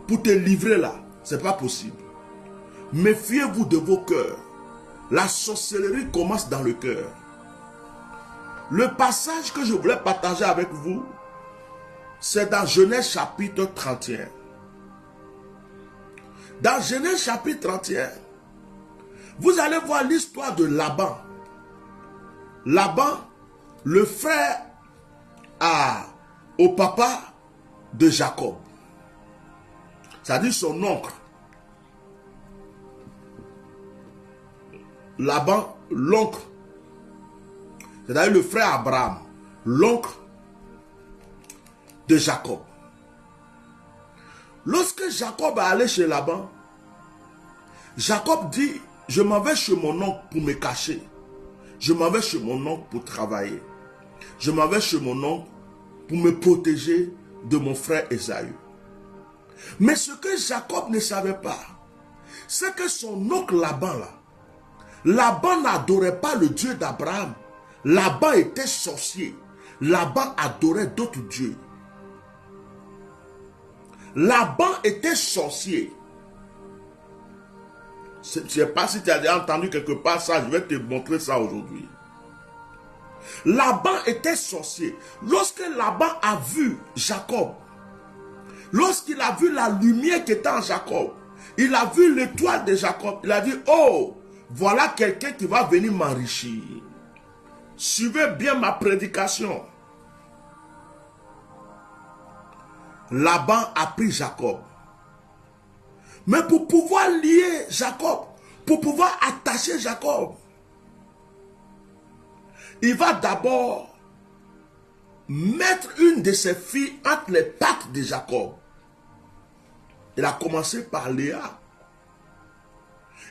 pour te livrer là, ce n'est pas possible. Méfiez-vous de vos cœurs. La sorcellerie commence dans le cœur. Le passage que je voulais partager avec vous, c'est dans Genèse chapitre 31. Dans Genèse chapitre 31, vous allez voir l'histoire de Laban. Laban, le frère au papa de Jacob. C'est-à-dire son oncle. Laban, l'oncle. C'est-à-dire le frère Abraham, l'oncle de Jacob. Lorsque Jacob est allé chez Laban, Jacob dit, je m'en vais chez mon oncle pour me cacher. Je m'en vais chez mon oncle pour travailler. Je m'en vais chez mon oncle pour me protéger de mon frère Ésaü. Mais ce que Jacob ne savait pas, c'est que son oncle Laban là, Laban n'adorait pas le Dieu d'Abraham. Laban était sorcier. Laban adorait d'autres dieux. Laban était sorcier. Je ne sais pas si tu as déjà entendu quelque part ça, je vais te montrer ça aujourd'hui. Laban était sorcier. Lorsque Laban a vu Jacob, lorsqu'il a vu la lumière qui était en Jacob, il a vu l'étoile de Jacob, il a dit, oh, voilà quelqu'un qui va venir m'enrichir. Suivez bien ma prédication. Laban a pris Jacob. Mais pour pouvoir lier Jacob, pour pouvoir attacher Jacob, il va d'abord mettre une de ses filles entre les pattes de Jacob. Il a commencé par Léa.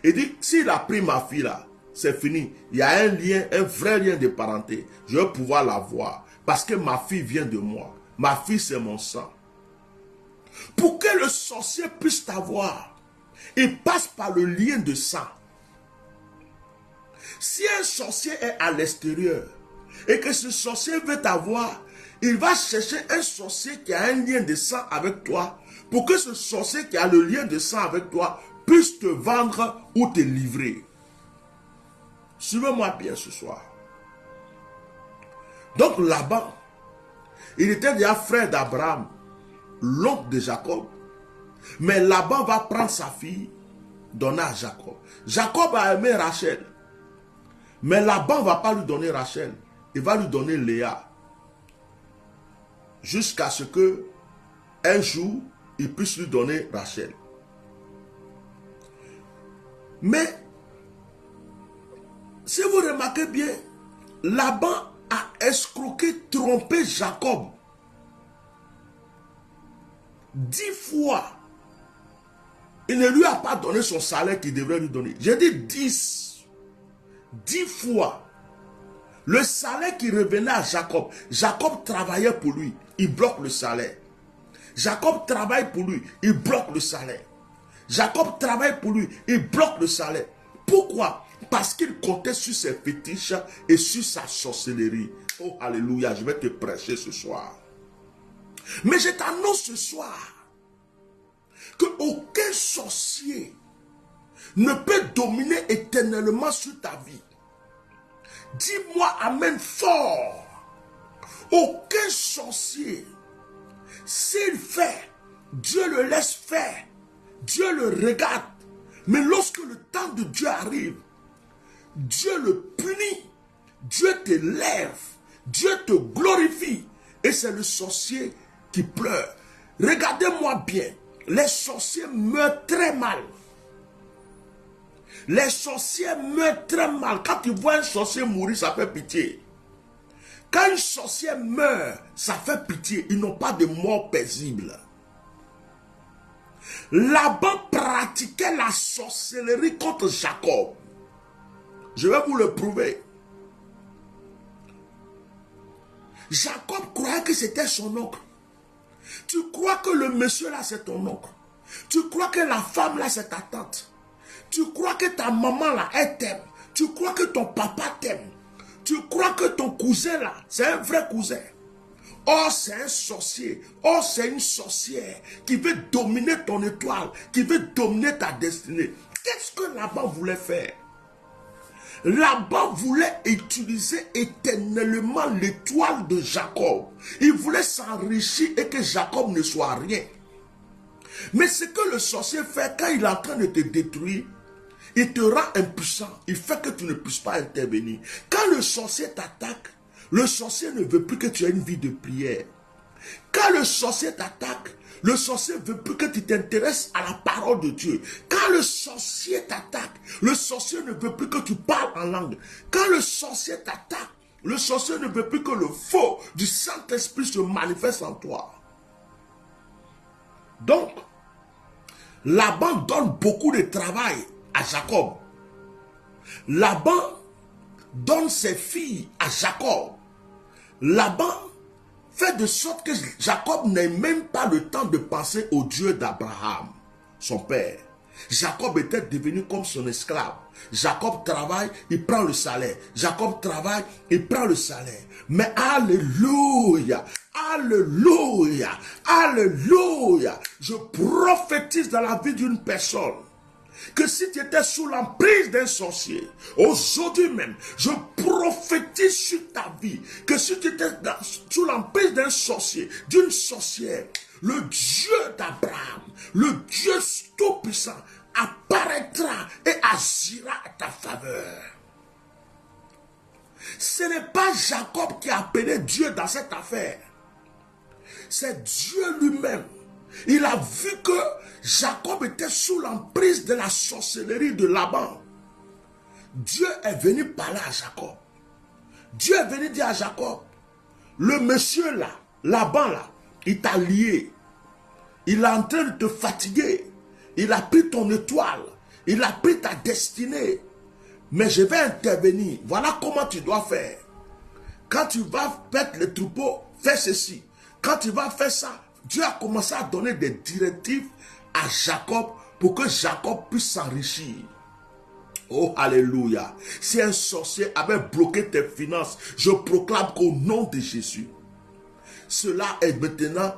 Il dit, s'il a pris ma fille là, c'est fini. Il y a un lien, un vrai lien de parenté. Je vais pouvoir la voir. Parce que ma fille vient de moi. Ma fille, c'est mon sang. Pour que le sorcier puisse t'avoir, il passe par le lien de sang. Si un sorcier est à l'extérieur et que ce sorcier veut t'avoir, il va chercher un sorcier qui a un lien de sang avec toi pour que ce sorcier qui a le lien de sang avec toi puisse te vendre ou te livrer. Suivez-moi bien ce soir. Donc Laban, il était déjà frère d'Abraham, l'oncle de Jacob. Mais Laban va prendre sa fille, donner à Jacob. Jacob a aimé Rachel. Mais Laban ne va pas lui donner Rachel. Il va lui donner Léa. Jusqu'à ce que un jour, il puisse lui donner Rachel. Mais, si vous remarquez bien, Laban a escroqué, trompé Jacob 10 fois. Il ne lui a pas donné son salaire qu'il devrait lui donner. J'ai dit 10. 10 fois. Le salaire qui revenait à Jacob. Jacob travaillait pour lui. Il bloque le salaire. Jacob travaille pour lui. Il bloque le salaire. Jacob travaille pour lui. Il bloque le salaire. Pourquoi? Parce qu'il comptait sur ses fétiches et sur sa sorcellerie. Oh, alléluia, je vais te prêcher ce soir. Mais je t'annonce ce soir qu'aucun sorcier ne peut dominer éternellement sur ta vie. Dis-moi amen fort. Aucun sorcier, s'il fait, Dieu le laisse faire. Dieu le regarde. Mais lorsque le temps de Dieu arrive, Dieu le punit. Dieu t'élève. Dieu te glorifie. Et c'est le sorcier qui pleure. Regardez-moi bien. Les sorciers meurent très mal. Les sorciers meurent très mal. Quand tu vois un sorcier mourir, ça fait pitié. Quand un sorcier meurt, ça fait pitié. Ils n'ont pas de mort paisible. Laban pratiquait la sorcellerie contre Jacob. Je vais vous le prouver. Jacob croyait que c'était son oncle. Tu crois que le monsieur là c'est ton oncle. Tu crois que la femme là c'est ta tante. Tu crois que ta maman là elle t'aime. Tu crois que ton papa t'aime. Tu crois que ton cousin là c'est un vrai cousin. Or c'est un sorcier. Or c'est une sorcière qui veut dominer ton étoile. Qui veut dominer ta destinée. Qu'est-ce que Laban voulait faire? Laban voulait utiliser éternellement l'étoile de Jacob. Il voulait s'enrichir et que Jacob ne soit rien. Mais ce que le sorcier fait quand il est en train de te détruire, il te rend impuissant. Il fait que tu ne puisses pas intervenir. Quand le sorcier t'attaque, le sorcier ne veut plus que tu aies une vie de prière. Quand le sorcier t'attaque, le sorcier ne veut plus que tu t'intéresses à la parole de Dieu. Quand le sorcier t'attaque, le sorcier ne veut plus que tu parles en langue. Quand le sorcier t'attaque, le sorcier ne veut plus que le feu du Saint-Esprit se manifeste en toi. Donc, Laban donne beaucoup de travail à Jacob. Laban donne ses filles à Jacob. Laban fait de sorte que Jacob n'ait même pas le temps de penser au Dieu d'Abraham, son père. Jacob était devenu comme son esclave. Jacob travaille, il prend le salaire. Jacob travaille, il prend le salaire. Mais alléluia, alléluia, alléluia. Je prophétise dans la vie d'une personne que si tu étais sous l'emprise d'un sorcier, aujourd'hui même, je prophétise sur ta vie, que si tu étais sous l'emprise d'un sorcier, d'une sorcière, le Dieu d'Abraham, le Dieu tout-puissant, apparaîtra et agira à ta faveur. Ce n'est pas Jacob qui a appelé Dieu dans cette affaire. C'est Dieu lui-même. Il a vu que Jacob était sous l'emprise de la sorcellerie de Laban. Dieu est venu parler à Jacob. Dieu est venu dire à Jacob, le monsieur là, Laban là, il t'a lié. Il est en train de te fatiguer. Il a pris ton étoile. Il a pris ta destinée. Mais je vais intervenir. Voilà comment tu dois faire. Quand tu vas perdre le troupeau, fais ceci. Quand tu vas faire ça, Dieu a commencé à donner des directives à Jacob pour que Jacob puisse s'enrichir. Oh, alléluia. Si un sorcier avait bloqué tes finances, je proclame qu'au nom de Jésus, cela est maintenant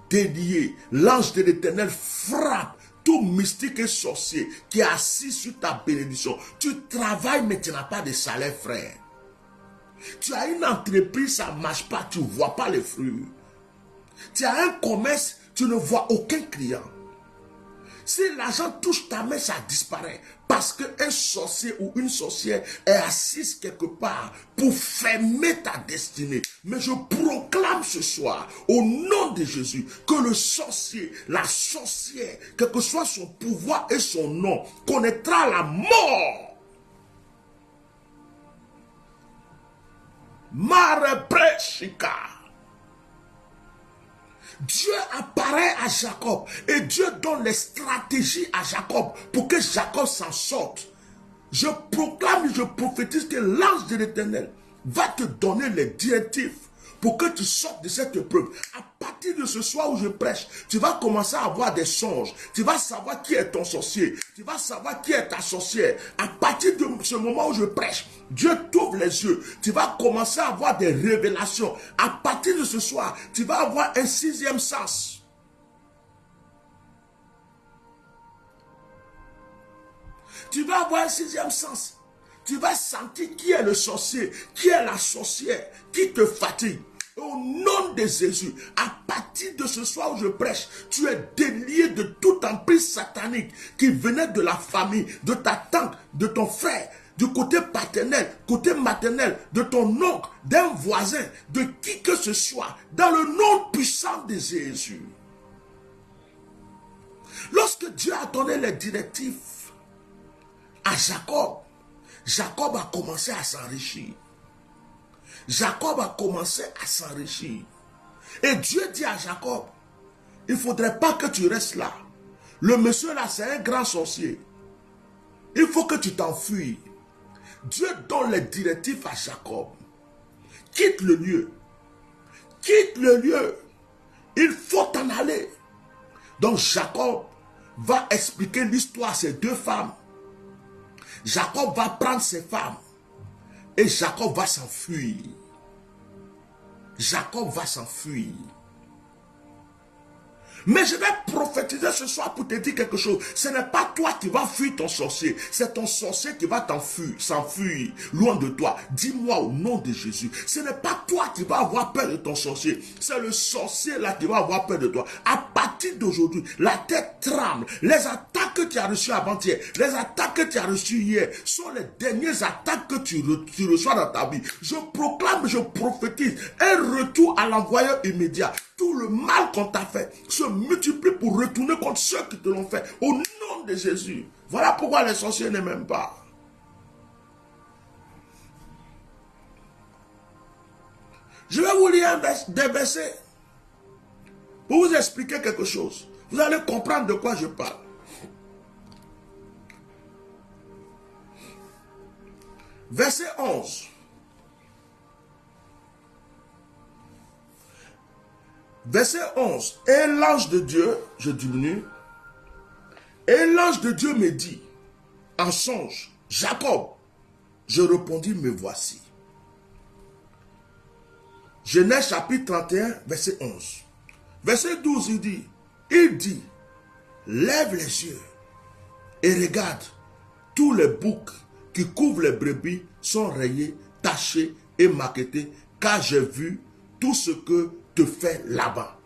délié. L'ange de l'Éternel frappe tout mystique et sorcier qui est assis sur ta bénédiction. Tu travailles mais tu n'as pas de salaire, frère. Tu as une entreprise, ça ne marche pas, tu ne vois pas les fruits. Tu as un commerce, tu ne vois aucun client. Si l'argent touche ta main, ça disparaît. Parce qu'un sorcier ou une sorcière est assise quelque part pour fermer ta destinée. Mais je proclame ce soir, au nom de Jésus, que le sorcier, la sorcière, quel que soit son pouvoir et son nom, connaîtra la mort. Marebreshika. Dieu apparaît à Jacob et Dieu donne les stratégies à Jacob pour que Jacob s'en sorte. Je proclame et je prophétise que l'ange de l'Éternel va te donner les directives pour que tu sortes de cette épreuve. À partir de ce soir où je prêche, tu vas commencer à avoir des songes. Tu vas savoir qui est ton sorcier. Tu vas savoir qui est ta sorcière. À partir de ce moment où je prêche, Dieu t'ouvre les yeux. Tu vas commencer à avoir des révélations. À partir de ce soir, tu vas avoir un sixième sens. Tu vas avoir un sixième sens. Tu vas sentir qui est le sorcier, qui est la sorcière, qui te fatigue. Au nom de Jésus, à partir de ce soir où je prêche, tu es délié de toute emprise satanique qui venait de la famille, de ta tante, de ton frère, du côté paternel, côté maternel, de ton oncle, d'un voisin, de qui que ce soit, dans le nom puissant de Jésus. Lorsque Dieu a donné les directives à Jacob, Jacob a commencé à s'enrichir. Jacob a commencé à s'enrichir. Et Dieu dit à Jacob, il ne faudrait pas que tu restes là. Le monsieur là, c'est un grand sorcier. Il faut que tu t'enfuis. Dieu donne les directives à Jacob. Quitte le lieu. Quitte le lieu. Il faut t'en aller. Donc Jacob va expliquer l'histoire à ses deux femmes. Jacob va prendre ses femmes. Et Jacob va s'enfuir. Jacob va s'enfuir. Mais je vais prophétiser ce soir pour te dire quelque chose. Ce n'est pas toi qui vas fuir ton sorcier. C'est ton sorcier qui va s'enfuir loin de toi. Dis-moi au nom de Jésus. Ce n'est pas toi qui vas avoir peur de ton sorcier. C'est le sorcier là qui va avoir peur de toi. À partir d'aujourd'hui, la tête tremble. Les attaques que tu as reçues avant-hier, les attaques que tu as reçues hier, sont les dernières attaques que tu reçois dans ta vie. Je proclame, je prophétise un retour à l'envoyeur immédiat. Tout le mal qu'on t'a fait se multiplie pour retourner contre ceux qui te l'ont fait. Au nom de Jésus. Voilà pourquoi les sorciers ne m'aiment pas. Je vais vous lire des versets pour vous expliquer quelque chose. Vous allez comprendre de quoi je parle. Verset 11. Verset 11. Et l'ange de Dieu, je diminue, et l'ange de Dieu me dit, en songe, Jacob. Je répondis, me voici. Genèse chapitre 31, verset 11. Verset 12, il dit, lève les yeux et regarde, tous les boucs qui couvrent les brebis sont rayés, tachés et maquettés, car j'ai vu tout ce que te fait là-bas.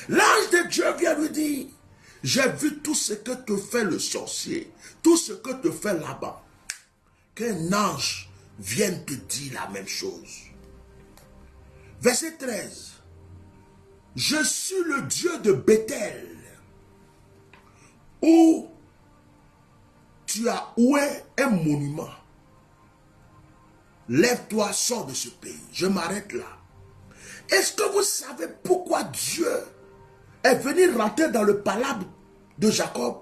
L'ange de Dieu vient lui dire, j'ai vu tout ce que te fait le sorcier, tout ce que te fait là-bas. Qu'un ange vienne te dire la même chose. Verset 13. Je suis le Dieu de Bethel, où tu as oué un monument. Lève-toi, sors de ce pays. Je m'arrête là. Est-ce que vous savez pourquoi Dieu est venu rentrer dans le palabre de Jacob?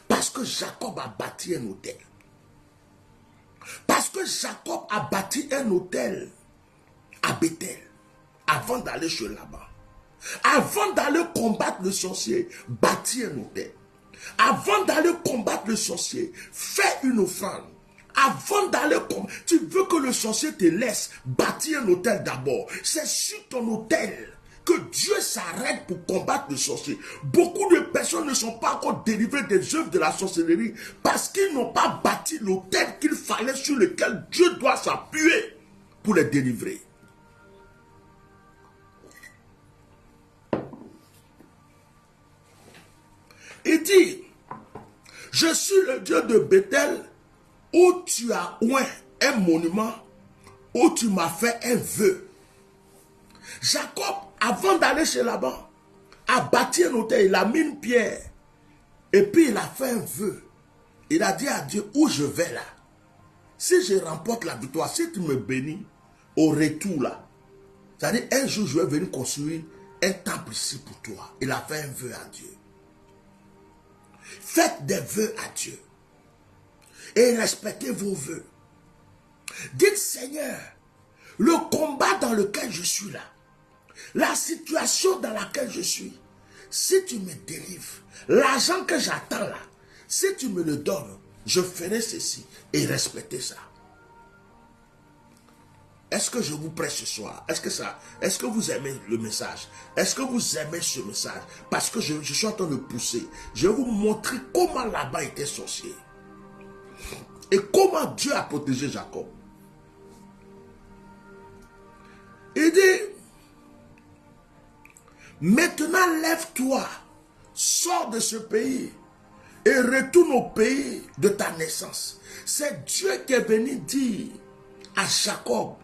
Parce que Jacob a bâti un hôtel. Parce que Jacob a bâti un hôtel à Bethel avant d'aller chez Laban. Avant d'aller combattre le sorcier, bâtis un hôtel. Avant d'aller combattre le sorcier, fais une offrande. Avant d'aller combattre, tu veux que le sorcier te laisse bâtir un hôtel d'abord. C'est sur ton hôtel que Dieu s'arrête pour combattre le sorcier. Beaucoup de personnes ne sont pas encore délivrées des œuvres de la sorcellerie parce qu'ils n'ont pas bâti l'hôtel qu'il fallait sur lequel Dieu doit s'appuyer pour les délivrer. Il dit, je suis le Dieu de Bethel, où tu as oint un monument, où tu m'as fait un vœu. Jacob, avant d'aller chez Laban, a bâti un hôtel, il a mis une pierre, et puis il a fait un vœu. Il a dit à Dieu, où je vais là, si je remporte la victoire, si tu me bénis, au retour là, c'est-à-dire un jour je vais venir construire un temple ici pour toi. Il a fait un vœu à Dieu. Faites des vœux à Dieu. Et respectez vos vœux. Dites, Seigneur, le combat dans lequel je suis là, la situation dans laquelle je suis, si tu me délivres, l'argent que j'attends là, si tu me le donnes, je ferai ceci et respectez ça. Est-ce que je vous prêche ce soir? Est-ce que vous aimez le message? Est-ce que vous aimez ce message? Parce que je suis en train de pousser. Je vais vous montrer comment Laban était sorcier. Et comment Dieu a protégé Jacob. Il dit, maintenant lève-toi, sors de ce pays et retourne au pays de ta naissance. C'est Dieu qui est venu dire à Jacob,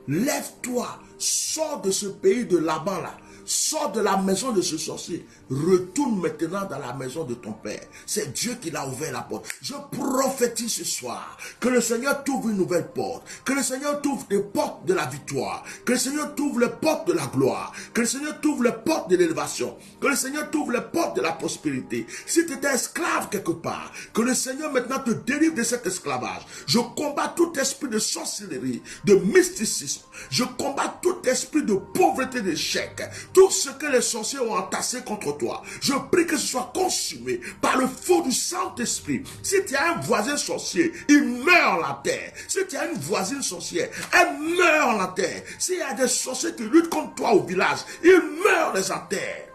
lève-toi, sors de ce pays de Laban là. Sors de la maison de ce sorcier. Retourne maintenant dans la maison de ton père. C'est Dieu qui l'a ouvert la porte. Je prophétise ce soir que le Seigneur t'ouvre une nouvelle porte. Que le Seigneur t'ouvre les portes de la victoire. Que le Seigneur t'ouvre les portes de la gloire. Que le Seigneur t'ouvre les portes de l'élévation. Que le Seigneur t'ouvre les portes de la prospérité. Si tu étais esclave quelque part, que le Seigneur maintenant te délivre de cet esclavage. Je combats tout esprit de sorcellerie, de mysticisme. Je combats tout esprit de pauvreté, d'échec. Tout ce que les sorciers ont entassé contre toi, je prie que ce soit consumé par le feu du Saint-Esprit. Si tu as un voisin sorcier, il meurt en la terre. Si tu as une voisine sorcière, elle meurt en la terre. S'il y a des sorciers qui luttent contre toi au village, ils meurent les en terre.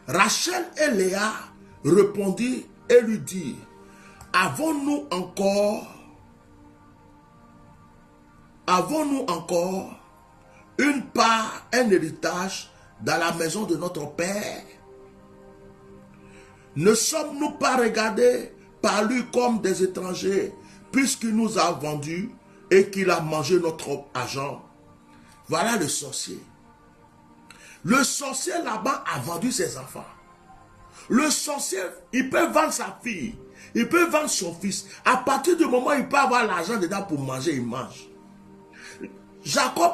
Rachel et Léa répondirent et lui dirent, avons-nous encore une part, un héritage dans la maison de notre père? Ne sommes-nous pas regardés par lui comme des étrangers, puisqu'il nous a vendus et qu'il a mangé notre argent? Voilà le sorcier. Le sorcier là-bas a vendu ses enfants. Le sorcier, il peut vendre sa fille, il peut vendre son fils. À partir du moment où il peut avoir l'argent dedans pour manger, il mange. Jacob,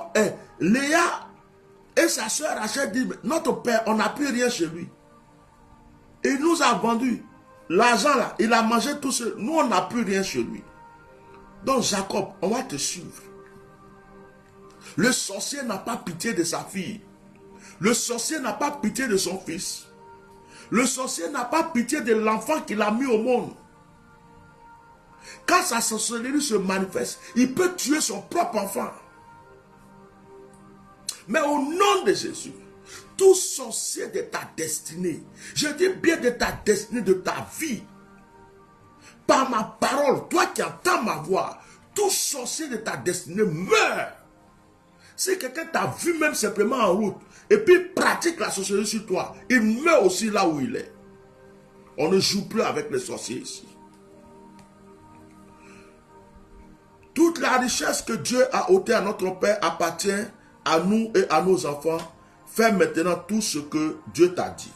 Léa et sa soeur Rachel disent, notre père, on n'a plus rien chez lui. Il nous a vendu l'argent là, il a mangé tout seul. Nous, on n'a plus rien chez lui. Donc Jacob, on va te suivre. Le sorcier n'a pas pitié de sa fille. Le sorcier n'a pas pitié de son fils. Le sorcier n'a pas pitié de l'enfant qu'il a mis au monde. Quand sa sorcellerie se manifeste, il peut tuer son propre enfant. Mais au nom de Jésus, tout sorcier de ta destinée, je dis bien de ta destinée, de ta vie, par ma parole, toi qui entends ma voix, tout sorcier de ta destinée meurt. Si quelqu'un t'a vu même simplement en route, et puis pratique la sorcellerie sur toi, il meurt aussi là où il est. On ne joue plus avec les sorciers ici. Toute la richesse que Dieu a ôtée à notre Père appartient à nous et à nos enfants. Fais maintenant tout ce que Dieu t'a dit.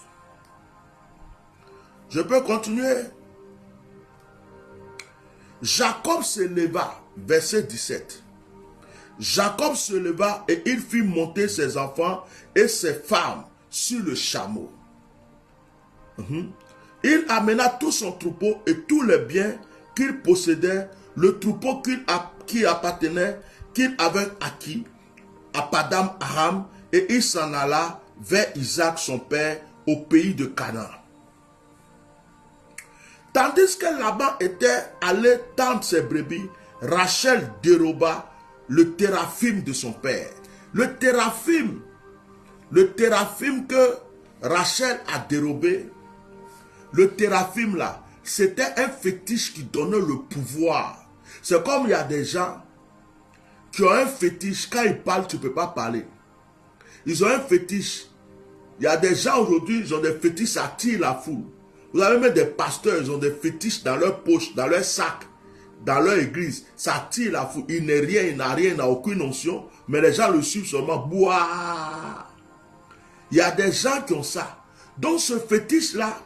Je peux continuer. Jacob se leva, verset 17. Jacob se leva et il fit monter ses enfants et ses femmes sur le chameau. Il amena tout son troupeau et tous les biens qu'il possédait, le troupeau qui appartenait, qu'il avait acquis à Padam Aram, et il s'en alla vers Isaac son père au pays de Canaan. Tandis que Laban était allé tendre ses brebis, Rachel déroba le téraphim de son père. Le téraphim que Rachel a dérobé, le téraphim là, c'était un fétiche qui donnait le pouvoir. C'est comme il y a des gens qui ont un fétiche, quand ils parlent, tu ne peux pas parler. Ils ont un fétiche. Il y a des gens aujourd'hui, ils ont des fétiches, ça attire la foule. Vous avez même des pasteurs, ils ont des fétiches dans leur poche, dans leur sac, dans leur église. Ça attire la foule. Il n'est rien, il n'a rien, il n'a aucune notion. Mais les gens le suivent seulement. Boah. Il y a des gens qui ont ça. Donc ce fétiche-là,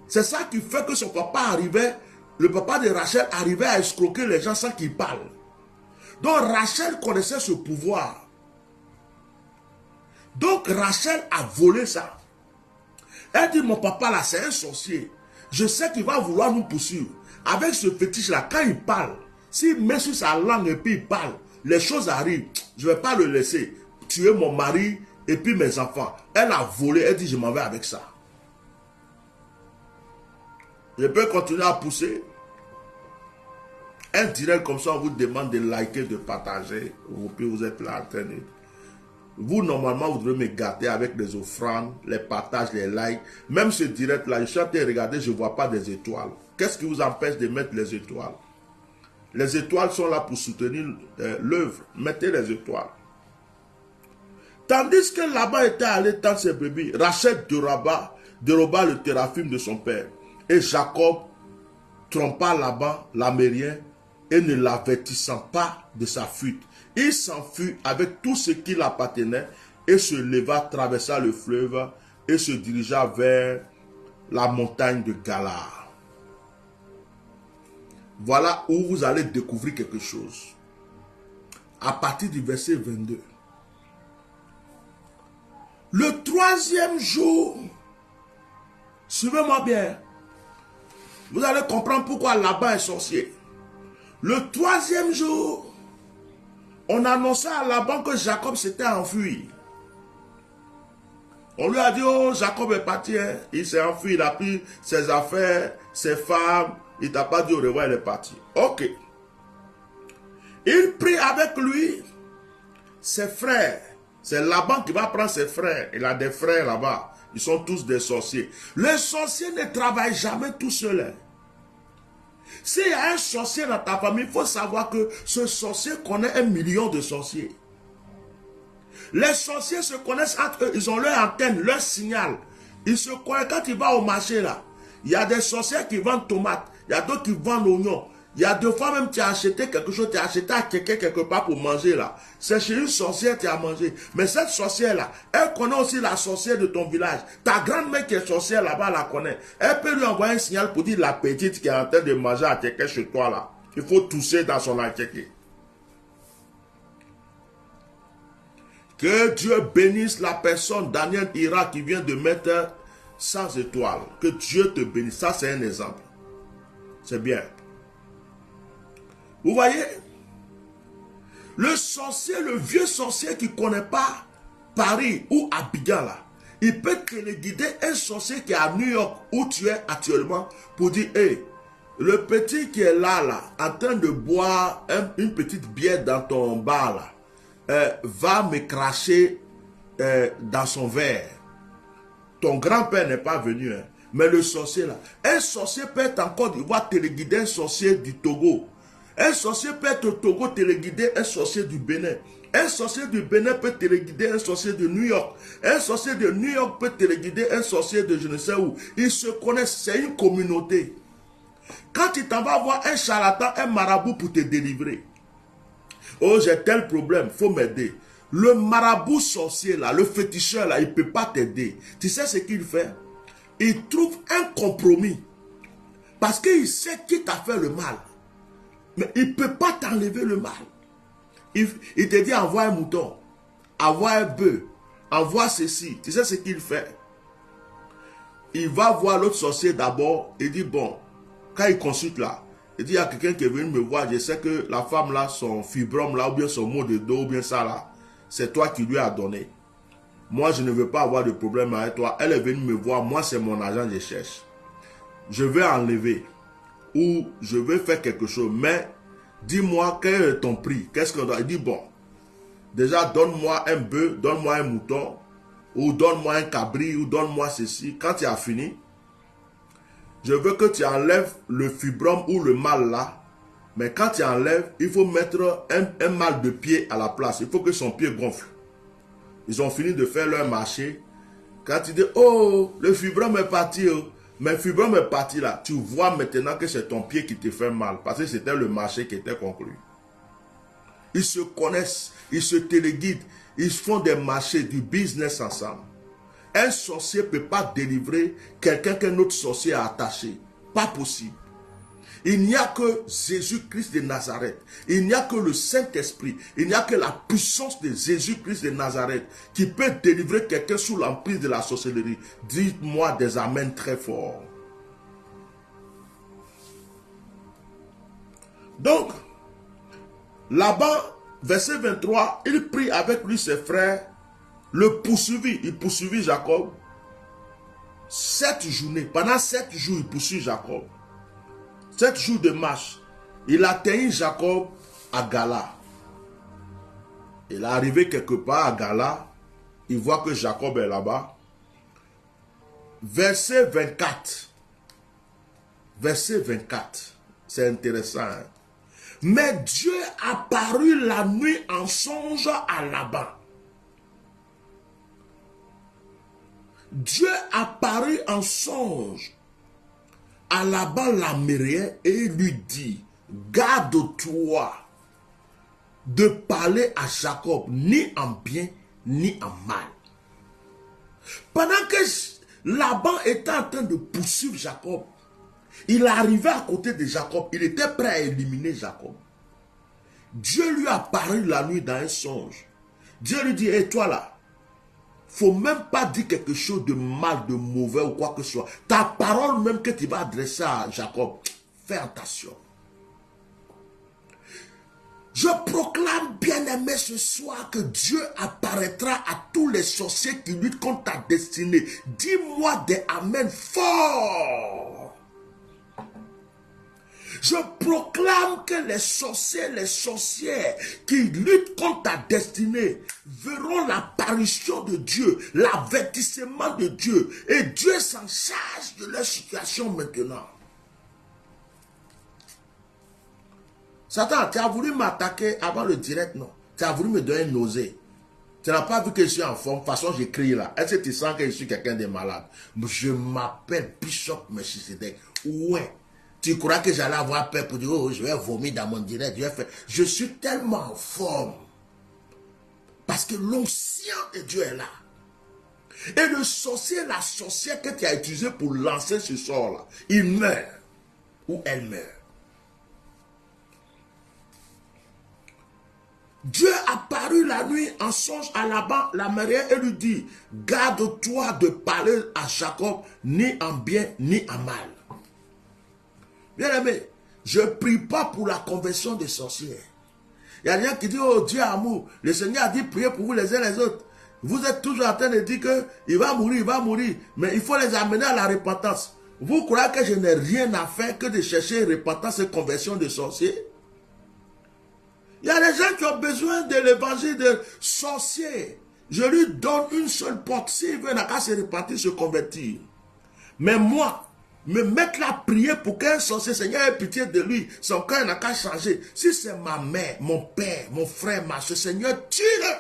c'est ça qui fait que son papa arrivait, le papa de Rachel arrivait à escroquer les gens sans qu'ils parlent. Donc Rachel connaissait ce pouvoir. Donc Rachel a volé ça. Elle dit, mon papa là, c'est un sorcier. Je sais qu'il va vouloir nous poursuivre. Avec ce fétiche là, quand il parle, s'il met sur sa langue et puis il parle, les choses arrivent. Je ne vais pas le laisser tuer mon mari et puis mes enfants. Elle a volé, elle dit, je m'en vais avec ça. Je peux continuer à pousser. Un direct comme ça, on vous demande de liker, de partager. Puis vous êtes là en train de... Vous, normalement, vous devez me gâter avec les offrandes, les partages, les likes. Même ce direct-là, je suis en train de regarder, je ne vois pas des étoiles. Qu'est-ce qui vous empêche de mettre les étoiles? Les étoiles sont là pour soutenir l'œuvre. Mettez les étoiles. Tandis que Laban était allé tendre ses brebis, Rachel déroba le téraphim de son père. Et Jacob trompa Laban, l'Amérien, et ne l'avertissant pas de sa fuite. Il s'enfuit avec tout ce qui l'appartenait et se leva, traversa le fleuve et se dirigea vers la montagne de Galar. Voilà où vous allez découvrir quelque chose. À partir du verset 22. Le troisième jour, suivez-moi bien, vous allez comprendre pourquoi Laban est sorcier. Le troisième jour, on annonça à Laban que Jacob s'était enfui. On lui a dit, oh, Jacob est parti, hein. Il s'est enfui, il a pris ses affaires, ses femmes, il t'a pas dit au revoir, il est parti. Ok. Il prit avec lui ses frères. C'est Laban qui va prendre ses frères. Il a des frères là-bas. Ils sont tous des sorciers. Les sorciers ne travaillent jamais tout seuls. S'il y a un sorcier dans ta famille, il faut savoir que ce sorcier connaît 1 million de sorciers. Les sorciers se connaissent entre eux. Ils ont leur antenne, leur signal. Ils se connaissent. Quand tu vas au marché là, il y a des sorciers qui vendent tomates. Il y a d'autres qui vendent oignons. Il y a deux fois même tu as acheté quelque chose, tu as acheté à quelqu'un quelque part pour manger là. C'est chez une sorcière tu as mangé. Mais cette sorcière là, elle connaît aussi la sorcière de ton village. Ta grand-mère qui est sorcière là-bas la connaît. Elle peut lui envoyer un signal pour dire la petite qui est en train de manger à quelqu'un chez toi là. Il faut tousser dans son acheté. Que Dieu bénisse la personne Daniel Ira qui vient de mettre 100 étoiles. Que Dieu te bénisse. Ça c'est un exemple. C'est bien. Vous voyez, le sorcier, le vieux sorcier qui ne connaît pas Paris ou Abidjan là, il peut téléguider un sorcier qui est à New York où tu es actuellement pour dire, hey, le petit qui est là, en train de boire une petite bière dans ton bar là, va me cracher dans son verre. Ton grand-père n'est pas venu, hein, mais le sorcier là, un sorcier peut être en Côte d'Ivoire téléguider un sorcier du Togo. Un sorcier peut être au Togo téléguider un sorcier du Bénin. Un sorcier du Bénin peut téléguider un sorcier de New York. Un sorcier de New York peut téléguider un sorcier de je ne sais où. Ils se connaissent, c'est une communauté. Quand tu t'en vas voir un charlatan, un marabout pour te délivrer. Oh, j'ai tel problème, il faut m'aider. Le marabout sorcier là, le féticheur là, il ne peut pas t'aider. Tu sais ce qu'il fait? Il trouve un compromis. Parce qu'il sait qui t'a fait le mal. Mais il ne peut pas t'enlever le mal. Il te dit envoie un mouton, envoie un bœuf, envoie ceci. Tu sais ce qu'il fait? Il va voir l'autre sorcier d'abord et dit bon, quand il consulte là, il dit il y a quelqu'un qui est venu me voir, je sais que la femme là, son fibrome là, ou bien son mot de dos, ou bien ça là, c'est toi qui lui as donné. Moi je ne veux pas avoir de problème avec toi. Elle est venue me voir, moi c'est mon agent, je cherche. Je vais enlever. Ou je vais faire quelque chose, mais dis-moi quel est ton prix, qu'est-ce qu'on doit. Il dit bon, déjà donne-moi un bœuf, donne-moi un mouton, ou donne-moi un cabri, ou donne-moi ceci. Quand tu as fini, je veux que tu enlèves le fibrome ou le mal là, mais quand tu enlèves, il faut mettre un mal de pied à la place, il faut que son pied gonfle. Ils ont fini de faire leur marché. Quand tu dis oh, le fibrome est parti, oh. Mais le fibrome est parti là. Tu vois maintenant que c'est ton pied qui te fait mal. Parce que c'était le marché qui était conclu. Ils se connaissent. Ils se téléguident. Ils font des marchés, du business ensemble. Un sorcier ne peut pas délivrer quelqu'un qu'un autre sorcier a attaché. Pas possible. Il n'y a que Jésus-Christ de Nazareth. Il n'y a que le Saint-Esprit. Il n'y a que la puissance de Jésus-Christ de Nazareth qui peut délivrer quelqu'un sous l'emprise de la sorcellerie. Dites-moi des amens très forts. Donc, là-bas, verset 23, il prit avec lui ses frères, le poursuivit. Il poursuivit Jacob 7 journées. Pendant 7 jours, il poursuit Jacob. 7 jours de marche, il atteignit Jacob à Gala. Il est arrivé quelque part à Gala, il voit que Jacob est là-bas. Verset 24. Verset 24. C'est intéressant. Hein? Mais Dieu apparut la nuit en songe à Laban. Dieu apparut en songe à Laban l'Amérien et lui dit, garde-toi de parler à Jacob ni en bien ni en mal. Pendant que Laban était en train de poursuivre Jacob, il arrivait à côté de Jacob, il était prêt à éliminer Jacob. Dieu lui apparut la nuit dans un songe. Dieu lui dit, et toi là, faut même pas dire quelque chose de mal, de mauvais ou quoi que ce soit. Ta parole même que tu vas adresser à Jacob, fais attention. Je proclame, bien-aimé, ce soir que Dieu apparaîtra à tous les sorciers qui luttent contre ta destinée. Dis-moi des amen forts. Je proclame que les sorciers, les sorcières qui luttent contre ta destinée verront l'apparition de Dieu, l'avertissement de Dieu. Et Dieu s'en charge de leur situation maintenant. Satan, tu as voulu m'attaquer avant le direct, non? Tu as voulu me donner une nausée. Tu n'as pas vu que je suis en forme. De toute façon, j'écris là. Est-ce que tu sens que je suis quelqu'un de malade? Je m'appelle Bishop Melchisedec. Ouais. Tu crois que j'allais avoir peur pour dire, oh, je vais vomir dans mon direct. Je suis tellement en forme. Parce que l'onction de Dieu est là. Et le sorcier, la sorcière que tu as utilisé pour lancer ce sort-là, il meurt. Ou elle meurt. Dieu apparut la nuit en songe à Laban, l'Amérien, et lui dit, garde-toi de parler à Jacob, ni en bien, ni en mal. Bien aimé, je ne prie pas pour la conversion des sorciers. Il y a des gens qui disent, oh Dieu amour, le Seigneur a dit, priez pour vous les uns les autres. Vous êtes toujours en train de dire qu'il va mourir, mais il faut les amener à la repentance. Vous croyez que je n'ai rien à faire que de chercher repentance et conversion de sorciers? Il y a des gens qui ont besoin de l'évangile de sorciers. Je lui donne une seule porte. S'il veut n'a qu'à se repentir, se convertir. Mais moi, me mettre là à prier pour qu'un sorcier, Seigneur ait pitié de lui, son cœur n'a qu'à changer. Si c'est ma mère, mon père, mon frère, ma soeur, Seigneur, tue-le.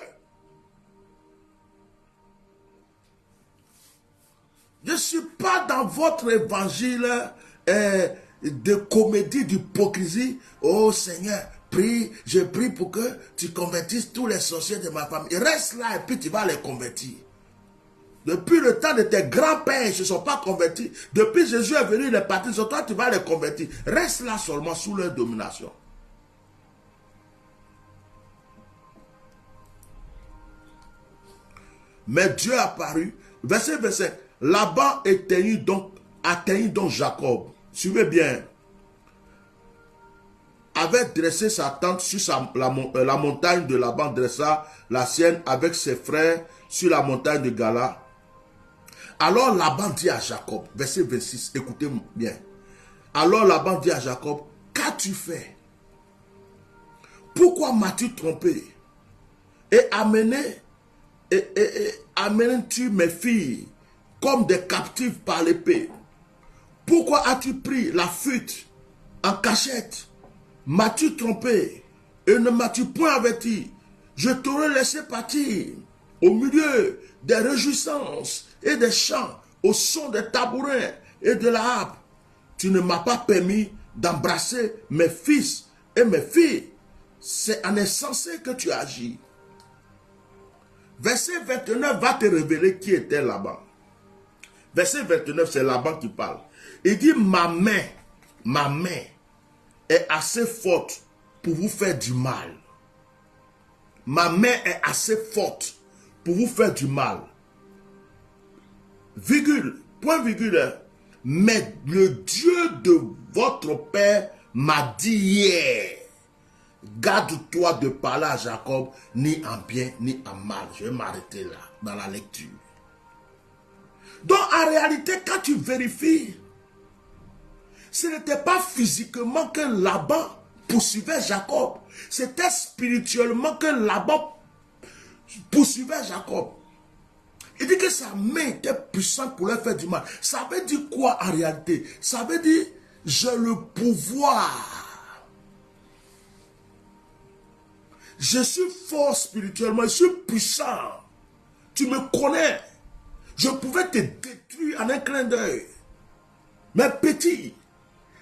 Je ne suis pas dans votre évangile de comédie, d'hypocrisie. Oh Seigneur, prie, je prie pour que tu convertisses tous les sorciers de ma famille. Reste là et puis tu vas les convertir. Depuis le temps de tes grands-pères, ils ne se sont pas convertis. Depuis Jésus est venu, il est parti sur toi, tu vas les convertir. Reste là seulement sous leur domination. Mais Dieu apparut. Verset 27. Laban atteignit donc Jacob. Suivez bien. Avait dressé sa tente sur la montagne de Laban, dressa la sienne avec ses frères sur la montagne de Gala. Alors Laban dit à Jacob, verset 26, écoutez bien. Alors Laban dit à Jacob, qu'as-tu fait? Pourquoi m'as-tu trompé? Et amènes-tu mes filles comme des captives par l'épée? Pourquoi as-tu pris la fuite en cachette? M'as-tu trompé et ne m'as-tu point averti? Je t'aurais laissé partir au milieu des réjouissances et des chants, au son des tabourins et de la harpe. Tu ne m'as pas permis d'embrasser mes fils et mes filles. C'est en insensé que tu agis. Verset 29 va te révéler qui était Laban. Verset 29, c'est Laban qui parle. Il dit, ma main est assez forte pour vous faire du mal. Ma main est assez forte pour vous faire du mal. Virgule, point virgule. Mais le Dieu de votre père m'a dit hier, garde-toi de parler à Jacob ni en bien ni en mal. Je vais m'arrêter là dans la lecture. Donc en réalité, quand tu vérifies, ce n'était pas physiquement que Laban poursuivait Jacob. C'était spirituellement que Laban poursuivait Jacob. Il dit que sa main était puissante pour leur faire du mal. Ça veut dire quoi en réalité? Ça veut dire, j'ai le pouvoir Je suis fort spirituellement, je suis puissant. Tu me connais. Je pouvais te détruire en un clin d'œil. Mais petit,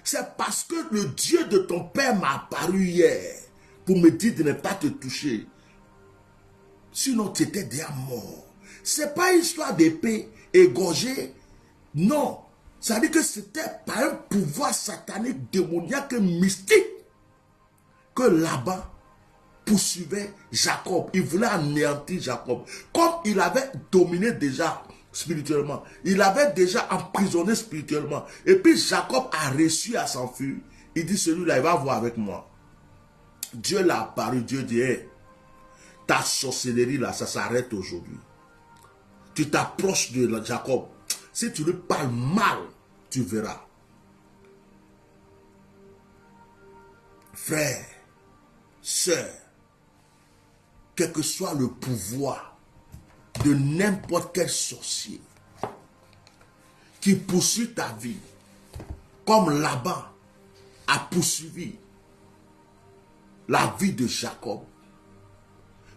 c'est parce que le Dieu de ton père m'a apparu hier pour me dire de ne pas te toucher. Sinon, tu étais déjà mort. Ce n'est pas une histoire d'épée égorgée. Non. Ça veut dire que c'était par un pouvoir satanique, démoniaque, mystique que Laban poursuivait Jacob. Il voulait anéantir Jacob. Comme il avait dominé déjà spirituellement, il avait déjà emprisonné spirituellement. Et puis Jacob a réussi à s'enfuir. Il dit, celui-là, il va voir avec moi. Dieu l'a apparu. Dieu dit, hey, ta sorcellerie là, ça s'arrête aujourd'hui. Tu t'approches de Jacob. Si tu lui parles mal, tu verras. Frère, sœur, quel que soit le pouvoir de n'importe quel sorcier qui poursuit ta vie, comme Laban a poursuivi la vie de Jacob,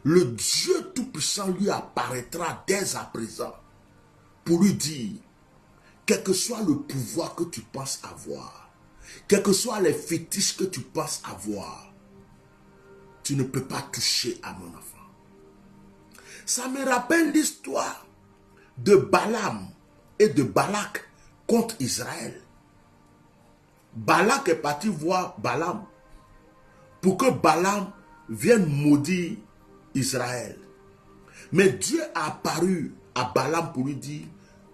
le Dieu Tout-Puissant lui apparaîtra dès à présent pour lui dire, quel que soit le pouvoir que tu penses avoir, quels que soient les fétiches que tu penses avoir, tu ne peux pas toucher à mon enfant. Ça me rappelle l'histoire de Balaam et de Balak contre Israël. Balak est parti voir Balaam pour que Balaam vienne maudire Israël. Mais Dieu a apparu à Balaam pour lui dire,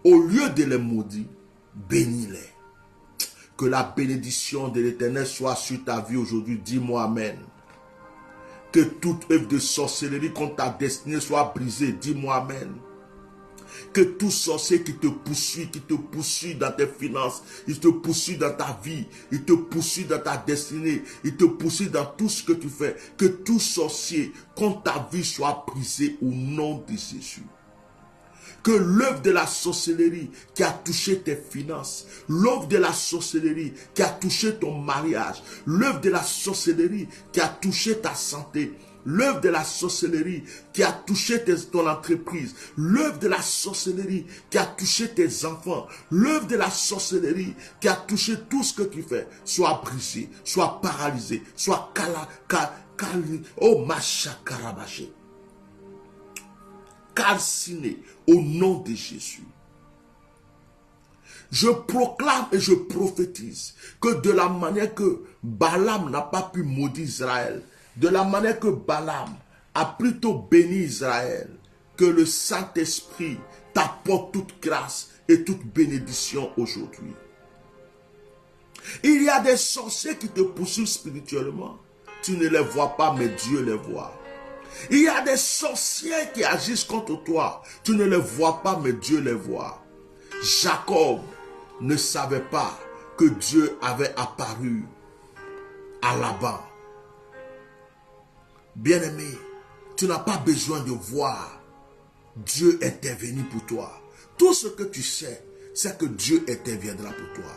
au lieu de les maudire, bénis-les. Que la bénédiction de l'Éternel soit sur ta vie aujourd'hui. Dis-moi Amen. Que toute œuvre de sorcellerie contre ta destinée soit brisée. Dis-moi Amen. Que tout sorcier qui te poursuit dans tes finances, il te poursuit dans ta vie, il te poursuit dans ta destinée, il te poursuit dans tout ce que tu fais. Que tout sorcier contre ta vie soit brisé au nom de Jésus. Que l'œuvre de la sorcellerie qui a touché tes finances, l'œuvre de la sorcellerie qui a touché ton mariage, l'œuvre de la sorcellerie qui a touché ta santé, l'œuvre de la sorcellerie qui a touché ton entreprise, l'œuvre de la sorcellerie qui a touché tes enfants, l'œuvre de la sorcellerie qui a touché tout ce que tu fais, soit brisé, soit paralysé, soit calciné au nom de Jésus. Je proclame et je prophétise que de la manière que Balaam n'a pas pu maudire Israël, de la manière que Balaam a plutôt béni Israël, que le Saint-Esprit t'apporte toute grâce et toute bénédiction aujourd'hui. Il y a des sorciers qui te poursuivent spirituellement. Tu ne les vois pas, mais Dieu les voit. Il y a des sorciers qui agissent contre toi. Tu ne les vois pas, mais Dieu les voit. Jacob ne savait pas que Dieu avait apparu à Laban. Bien-aimé, tu n'as pas besoin de voir Dieu intervenir pour toi. Tout ce que tu sais, c'est que Dieu interviendra pour toi.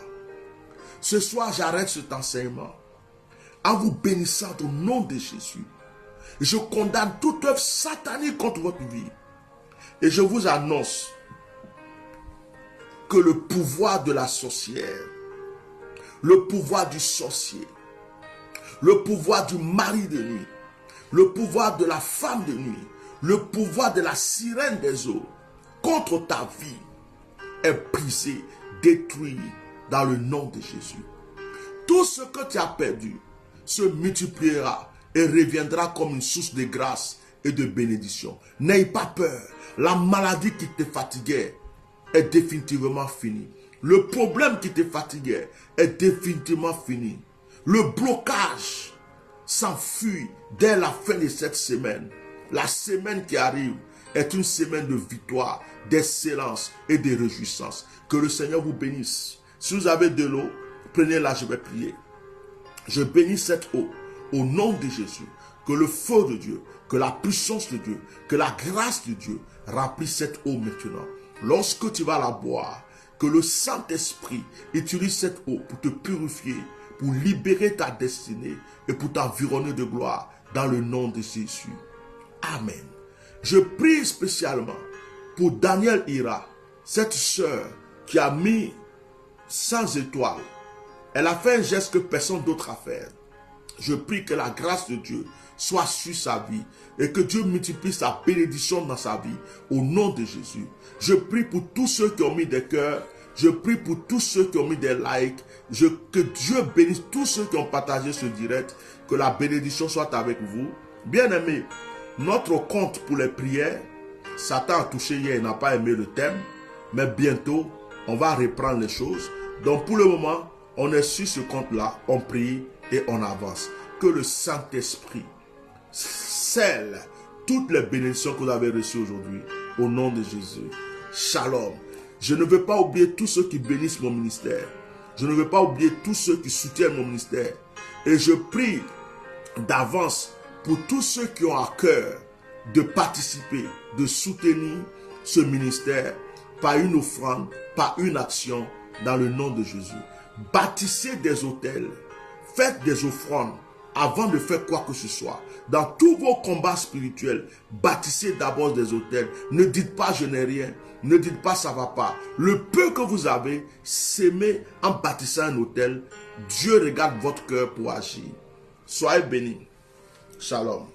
Ce soir, j'arrête cet enseignement en vous bénissant au nom de Jésus. Je condamne toute œuvre satanique contre votre vie. Et je vous annonce que le pouvoir de la sorcière, le pouvoir du sorcier, le pouvoir du mari de nuit, le pouvoir de la femme de nuit, le pouvoir de la sirène des eaux contre ta vie est brisé, détruit dans le nom de Jésus. Tout ce que tu as perdu se multipliera et reviendra comme une source de grâce et de bénédiction. N'aie pas peur. La maladie qui te fatiguait est définitivement finie. Le problème qui te fatiguait est définitivement fini. Le blocage s'enfuit dès la fin de cette semaine. La semaine qui arrive est une semaine de victoire, d'excellence et de réjouissance. Que le Seigneur vous bénisse. Si vous avez de l'eau, prenez-la, je vais prier. Je bénis cette eau au nom de Jésus. Que le feu de Dieu, que la puissance de Dieu, que la grâce de Dieu remplisse cette eau maintenant. Lorsque tu vas la boire, que le Saint-Esprit utilise cette eau pour te purifier, pour libérer ta destinée et pour t'environner de gloire. dans le nom de Jésus. Amen. Je prie spécialement pour Daniel Ira, cette sœur qui a mis 100 étoiles. Elle a fait un geste que personne d'autre a fait. Je prie que la grâce de Dieu soit sur sa vie et que Dieu multiplie sa bénédiction dans sa vie au nom de Jésus. Je prie pour tous ceux qui ont mis des cœurs. Je prie pour tous ceux qui ont mis des likes. Que Dieu bénisse tous ceux qui ont partagé ce direct. Que la bénédiction soit avec vous. Bien-aimés, notre compte pour les prières, Satan a touché hier, il n'a pas aimé le thème. Mais bientôt, on va reprendre les choses. Donc pour le moment, on est sur ce compte-là. On prie et on avance. Que le Saint-Esprit scelle toutes les bénédictions que vous avez reçues aujourd'hui. Au nom de Jésus. Shalom. Je ne veux pas oublier tous ceux qui bénissent mon ministère. Je ne veux pas oublier tous ceux qui soutiennent mon ministère. Et je prie d'avance pour tous ceux qui ont à cœur de participer, de soutenir ce ministère par une offrande, par une action dans le nom de Jésus. Bâtissez des hôtels, faites des offrandes avant de faire quoi que ce soit. Dans tous vos combats spirituels, bâtissez d'abord des hôtels. Ne dites pas je n'ai rien. Ne dites pas ça va pas. Le peu que vous avez, s'aimer en bâtissant un hôtel. Dieu regarde votre cœur pour agir. Soyez bénis. Shalom.